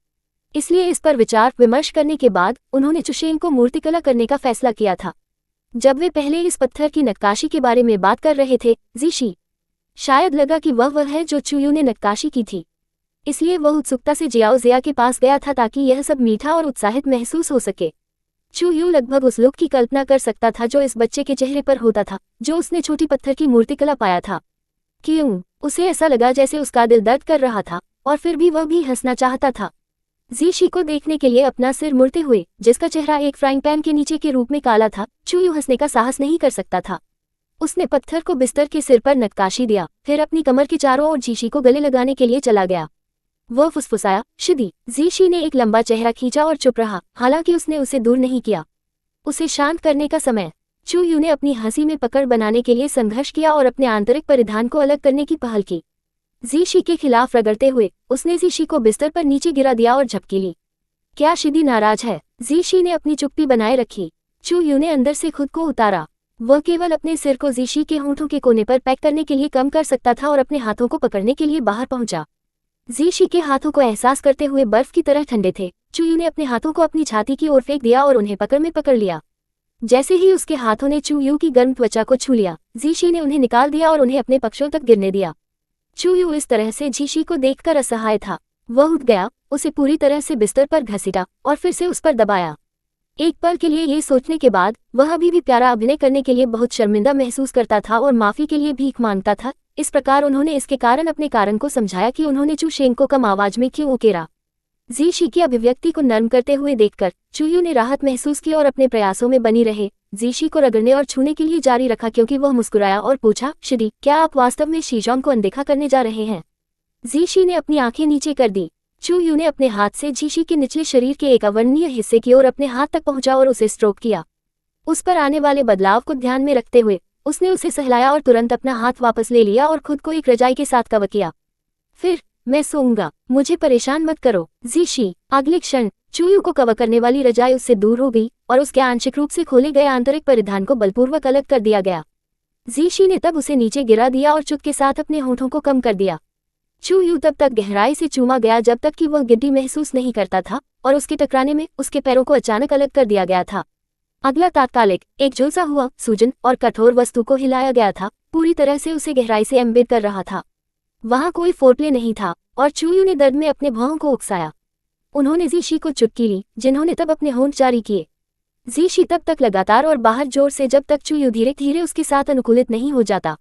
[SPEAKER 1] इसलिए इस पर विचार विमर्श करने के बाद उन्होंने चू शेंग को मूर्तिकला करने का फैसला किया था। जब वे पहले इस पत्थर की नक्काशी के बारे में बात कर रहे थे, जीशी शायद लगा कि वह है जो चू यू ने नक्काशी की थी। इसलिए वह उत्सुकता से जियाओजिया के पास गया था ताकि यह सब मीठा और उत्साहित महसूस हो सके। चू यू लगभग उस लुक की कल्पना कर सकता था जो इस बच्चे के चेहरे पर होता था, जो उसने छोटी पत्थर की मूर्तिकला पाया था। क्यों? उसे ऐसा लगा जैसे उसका दिल दर्द कर रहा था, और फिर भी वह भी हंसना चाहता था। जीशी को देखने के लिए अपना सिर मुड़ते हुए, जिसका चेहरा एक फ्राइंग पैन के नीचे के रूप में काला था, चू यू हंसने का साहस नहीं कर सकता था। उसने पत्थर को बिस्तर के सिर पर नक्काशी दिया, फिर अपनी कमर के चारों ओर जीशी को गले लगाने के लिए चला गया। वह फुसफुसाया, शिदी। जीशी ने एक लंबा चेहरा खींचा और चुप रहा, हालांकि उसने उसे दूर नहीं किया। उसे शांत करने का समय। चू यू ने अपनी हंसी में पकड़ बनाने के लिए संघर्ष किया और अपने आंतरिक परिधान को अलग करने की पहल की। जीशी के खिलाफ रगड़ते हुए उसने जीशी को बिस्तर पर नीचे गिरा दिया और झपकी ली। क्या शिदी नाराज है? जीशी ने अपनी चुप्पी बनाए रखी। चू यू ने अंदर से खुद को उतारा। वह केवल अपने सिर को जीशी के होंठों के कोने पर पैक करने के लिए कम कर सकता था और अपने हाथों को पकड़ने के लिए बाहर पहुंचा। जीशी के हाथों को एहसास करते हुए बर्फ की तरह ठंडे थे। चू यू ने अपने हाथों को अपनी छाती की ओर फेंक दिया और उन्हें पकड़ में पकड़ लिया। जैसे ही उसके हाथों ने चू यू की गर्म त्वचा को छू लिया, जीशी ने उन्हें निकाल दिया और उन्हें अपने पक्षों तक गिरने दिया। चू यू इस तरह से जीशी को देखकर असहाय था। वह उठ गया, उसे पूरी तरह से बिस्तर पर घसीटा और फिर से उस पर दबाया। एक पल के लिए ये सोचने के बाद वह अभी भी प्यारा अभिनय करने के लिए बहुत शर्मिंदा महसूस करता था और माफी के लिए भीख मांगता था। इस प्रकार उन्होंने इसके कारण अपने कारण को समझाया कि उन्होंने चू शेंग को कम आवाज में क्यों उकेरा। जीशी की अभिव्यक्ति को नर्म करते हुए देखकर चू यू ने राहत महसूस की और अपने प्रयासों में बनी रहे जीशी को रगड़ने और छूने के लिए जारी रखा, क्योंकि वह मुस्कुराया और पूछा, शिदी, क्या आप वास्तव में शीजोंग को अनदेखा करने जा रहे हैं? जीशी ने अपनी आंखें नीचे कर दी। चू यू ने अपने हाथ से जीशी के निचले शरीर के एक अवर्णनीय हिस्से की ओर अपने हाथ तक पहुंचा और उसे स्ट्रोक किया। उस पर आने वाले बदलाव को ध्यान में रखते हुए उसने उसे सहलाया और तुरंत अपना हाथ वापस ले लिया और खुद को एक रजाई के साथ कवर किया। फिर, मैं सोऊंगा, मुझे परेशान मत करो। जीशी। अगले क्षण चू यू को कवर करने वाली रजाई उससे दूर हो गई और उसके आंशिक रूप से खोले गए आंतरिक परिधान को बलपूर्वक अलग कर दिया गया। जीशी ने तब उसे नीचे गिरा दिया और चुप के साथ अपने होठों को कम कर दिया। चू यू तब तक गहराई से चूमा गया जब तक कि वह गिद्दी महसूस नहीं करता था, और उसके टकराने में उसके पैरों को अचानक अलग कर दिया गया था। अगला तात्कालिक एक झुलसा हुआ सूजन और कठोर वस्तु को हिलाया गया था, पूरी तरह से उसे गहराई से एम्बेड कर रहा था। वहां कोई फोरप्ले नहीं था और चू यू ने दर्द में अपने भौहों को उकसाया। उन्होंने जीशी को चुटकी ली, जिन्होंने तब अपने होंठ जारी किए। जीशी तब तक लगातार और बाहर जोर से जब तक चूयू धीरे धीरे उसके साथ अनुकूलित नहीं हो जाता।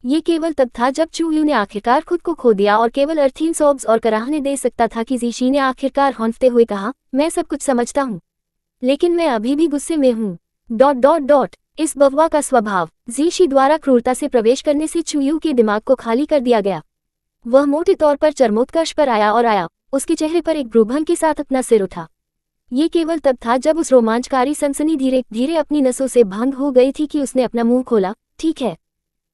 [SPEAKER 1] ये केवल तब था जब चूयू ने आखिरकार खुद को खो दिया और केवल अर्थिन सोब्स और कराहने दे सकता था कि जीशी ने आखिरकार हौंफते हुए कहा, मैं सब कुछ समझता हूँ, लेकिन मैं अभी भी गुस्से में हूँ। इस बववा का स्वभाव जीशी द्वारा क्रूरता से प्रवेश करने से चूयू के दिमाग को खाली कर दिया गया। वह मोटे तौर पर चरमोत्कर्ष पर आया, उसके चेहरे पर एक भ्रूभंग के साथ अपना सिर उठा। ये केवल तब था जब उस रोमांचकारी सनसनी धीरे धीरे अपनी नसों से भंग हो गई थी कि उसने अपना मुंह खोला। ठीक है,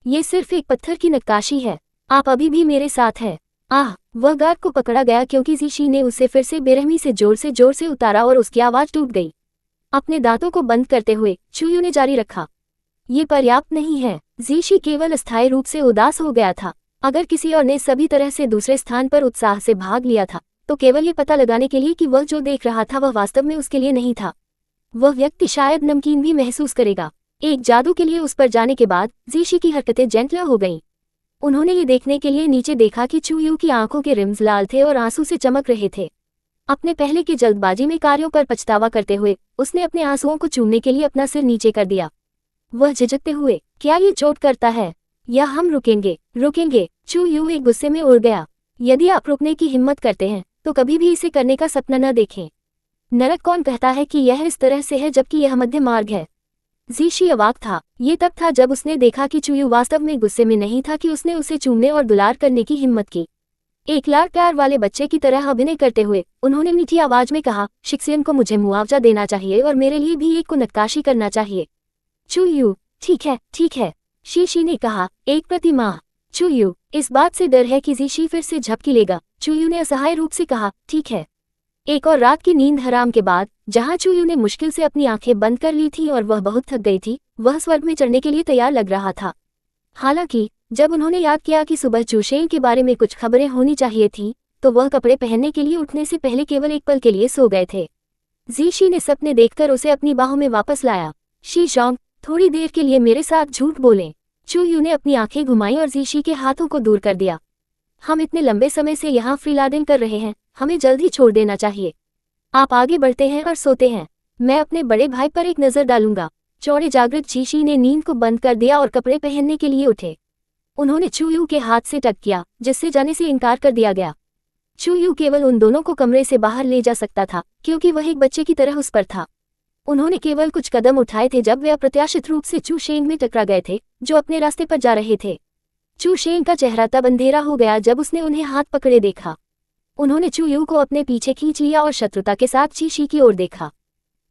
[SPEAKER 1] ये सिर्फ एक पत्थर की नक्काशी है, आप अभी भी मेरे साथ हैं। वह गार्ड को पकड़ा गया क्योंकि जीशी ने उसे फिर से बेरहमी से जोर से उतारा और उसकी आवाज टूट गई। अपने दांतों को बंद करते हुए चूयू ने जारी रखा, ये पर्याप्त नहीं है। जीशी केवल अस्थायी रूप से उदास हो गया था। अगर किसी और ने सभी तरह से दूसरे स्थान पर उत्साह से भाग लिया था तो केवल ये पता लगाने के लिए कि वह जो देख रहा था वह वास्तव में उसके लिए नहीं था। वह व्यक्ति शायद नमकीन भी महसूस करेगा। एक जादू के लिए उस पर जाने के बाद जीशी की हरकतें जेंटल हो गईं। उन्होंने ये देखने के लिए नीचे देखा कि चूयू की आंखों के रिम्स लाल थे और आंसू से चमक रहे थे। अपने पहले की जल्दबाजी में कार्यों पर पछतावा करते हुए उसने अपने आंसुओं को चूमने के लिए अपना सिर नीचे कर दिया। वह झिझकते हुए, क्या ये चोट करता है या हम रुकेंगे? चूयू एक गुस्से में उड़ गया। यदि आप रुकने की हिम्मत करते हैं तो कभी भी इसे करने का सपना न देखें। नरक कौन कहता है कि यह इस तरह से है जबकि यह मध्य मार्ग है। जीशी अवाक था। ये तब था जब उसने देखा कि चूयू वास्तव में गुस्से में नहीं था कि उसने उसे चूमने और दुलार करने की हिम्मत की। एक लाड़ प्यार वाले बच्चे की तरह अभिनय करते हुए उन्होंने मीठी आवाज में कहा, शिक्सियन को मुझे मुआवजा देना चाहिए और मेरे लिए भी एक को नक्काशी करना चाहिए। चूयू, ठीक है, शीशी ने कहा, एक प्रतिमाह। चूयू, इस बात से डर है कि जीशी फिर से झपकी लेगा। चूयू ने असहाय रूप से कहा, ठीक है। एक और रात की नींद हराम के बाद, जहां चूयू ने मुश्किल से अपनी आंखें बंद कर ली थी और वह बहुत थक गई थी, वह स्वर्ग में चढ़ने के लिए तैयार लग रहा था। हालांकि जब उन्होंने याद किया कि सुबह चूशेन के बारे में कुछ खबरें होनी चाहिए थी, तो वह कपड़े पहनने के लिए उठने से पहले केवल एक पल के लिए सो गए थे। जीशी ने सपने देखकर उसे अपनी बाहों में वापस लाया। शी जोंग, थोड़ी देर के लिए मेरे साथ झूठ बोलें। चूयू ने अपनी आंखें घुमाई और जीशी के हाथों को दूर कर दिया। हम इतने लंबे समय से यहाँ फ्रीलाडिंग कर रहे हैं, हमें जल्द ही छोड़ देना चाहिए। आप आगे बढ़ते हैं और सोते हैं। मैं अपने बड़े भाई पर एक नजर डालूंगा। चौड़े जागृत जीशी ने नींद को बंद कर दिया और कपड़े पहनने के लिए उठे। उन्होंने चूयू के हाथ से टक किया, जिससे जाने से इनकार कर दिया गया। चूयू केवल उन दोनों को कमरे से बाहर ले जा सकता था क्योंकि वह एक बच्चे की तरह उस पर था। उन्होंने केवल कुछ कदम उठाए थे जब वे अप्रत्याशित रूप से चूशेंग में टकरा गए थे, जो अपने रास्ते पर जा रहे थे। चूशेंग का चेहरा तब अंधेरा हो गया जब उसने उन्हें हाथ पकड़े देखा। उन्होंने चूयू को अपने पीछे खींच लिया और शत्रुता के साथ चीशी की ओर देखा।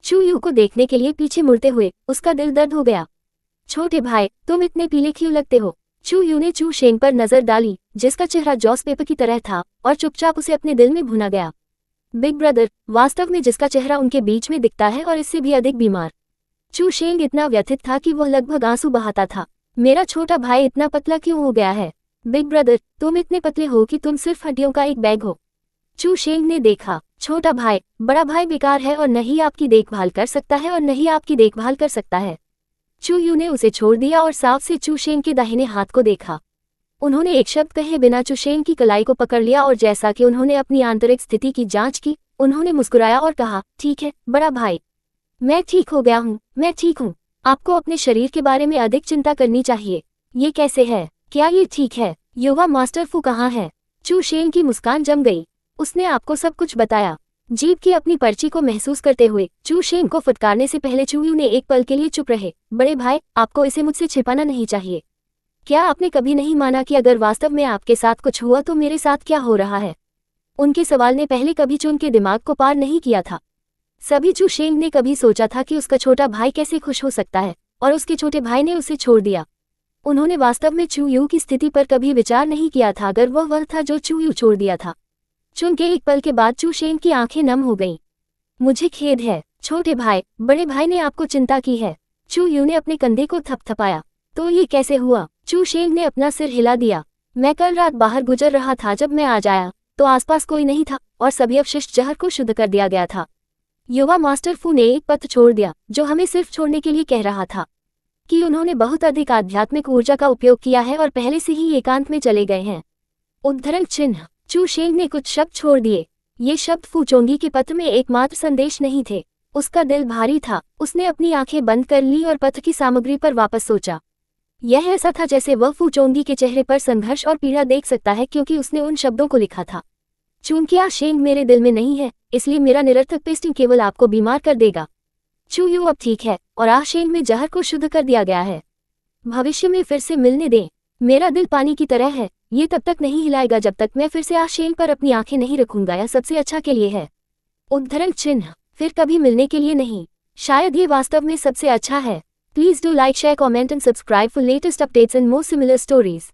[SPEAKER 1] चूयू को देखने के लिए पीछे मुड़ते हुए उसका दिल दर्द हो गया। छोटे भाई, तुम इतने पीले क्यों लगते हो? चूयू ने चूशेंग पर नजर डाली, जिसका चेहरा जॉस पेपर की तरह था, और चुपचाप उसे अपने दिल में भुना गया। बिग ब्रदर, वास्तव में जिसका चेहरा उनके बीच में दिखता है और इससे भी अधिक बीमार। चूशेंग इतना व्यथित था कि वह लगभग आंसू बहाता था। मेरा छोटा भाई इतना पतला क्यों हो गया है? बिग ब्रदर, तुम इतने पतले हो कि तुम सिर्फ हड्डियों का एक बैग हो। चूशेंग ने देखा, छोटा भाई, बड़ा भाई बेकार है और न ही आपकी देखभाल कर सकता है और न ही आपकी देखभाल कर सकता है। चूयू ने उसे छोड़ दिया और साफ से चूशेंग के दाहिने हाथ को देखा। उन्होंने एक शब्द कहे बिना चूशेंग की कलाई को पकड़ लिया और जैसा कि उन्होंने अपनी आंतरिक स्थिति की जांच की, उन्होंने मुस्कुराया और कहा, ठीक है बड़ा भाई, मैं ठीक हो गया हूँ, मैं ठीक हूँ। आपको अपने शरीर के बारे में अधिक चिंता करनी चाहिए। ये कैसे है? क्या ये ठीक है? युवा मास्टर फू कहाँ है? चूशेंग की मुस्कान जम गई। उसने आपको सब कुछ बताया। जीभ की अपनी पर्ची को महसूस करते हुए चूशेंग को फटकारने से पहले चूयू ने एक पल के लिए चुप रहे। बड़े भाई, आपको इसे मुझसे छिपाना नहीं चाहिए। क्या आपने कभी नहीं माना कि अगर वास्तव में आपके साथ कुछ हुआ तो मेरे साथ क्या हो रहा है? उनके सवाल ने पहले कभी चून के दिमाग को पार नहीं किया था। सभी चूशेंग ने कभी सोचा था कि उसका छोटा भाई कैसे खुश हो सकता है, और उसके छोटे भाई ने उसे छोड़ दिया। उन्होंने वास्तव में चूयू की स्थिति पर कभी विचार नहीं किया था अगर वह था जो चूयू छोड़ दिया था। चुन के एक पल के बाद चूशेंग की आंखें नम हो गईं। मुझे खेद है छोटे भाई, बड़े भाई ने आपको चिंता की है। चूयू ने अपने कंधे को थपथपाया। तो ये कैसे हुआ? चूशेंग ने अपना सिर हिला दिया। मैं कल रात बाहर गुजर रहा था। जब मैं आज आया तो आसपास कोई नहीं था और सभी अवशिष्ट जहर को शुद्ध कर दिया गया था। युवा मास्टर फू ने एक पत्र छोड़ दिया जो हमें सिर्फ छोड़ने के लिए कह रहा था कि उन्होंने बहुत अधिक आध्यात्मिक ऊर्जा का उपयोग किया है और पहले से ही एकांत में चले गए हैं। उद्धरण चिन्ह। चूशेंग ने कुछ शब्द छोड़ दिए। ये शब्द फूचोंगी के पत्र में एकमात्र संदेश नहीं थे। उसका दिल भारी था। उसने अपनी आंखें बंद कर ली और पत्र की सामग्री पर वापस सोचा। यह ऐसा था जैसे वह फूचोंगी के चेहरे पर संघर्ष और पीड़ा देख सकता है, क्योंकि उसने उन शब्दों को लिखा था। चूंकि आशेंग मेरे दिल में नहीं है, इसलिए मेरा निरर्थक पेस्टिंग केवल आपको बीमार कर देगा। चू यू अब ठीक है और आशेंग में जहर को शुद्ध कर दिया गया है। भविष्य में फिर से मिलने दें। मेरा दिल पानी की तरह है, ये तब तक नहीं हिलाएगा जब तक मैं फिर से आशेंग पर अपनी आंखें नहीं रखूंगा। यह सबसे अच्छा के लिए है। उद्धरण चिन्ह, फिर कभी मिलने के लिए नहीं। शायद ये वास्तव में सबसे अच्छा है। Please do like, share, comment and subscribe for latest updates and more similar stories.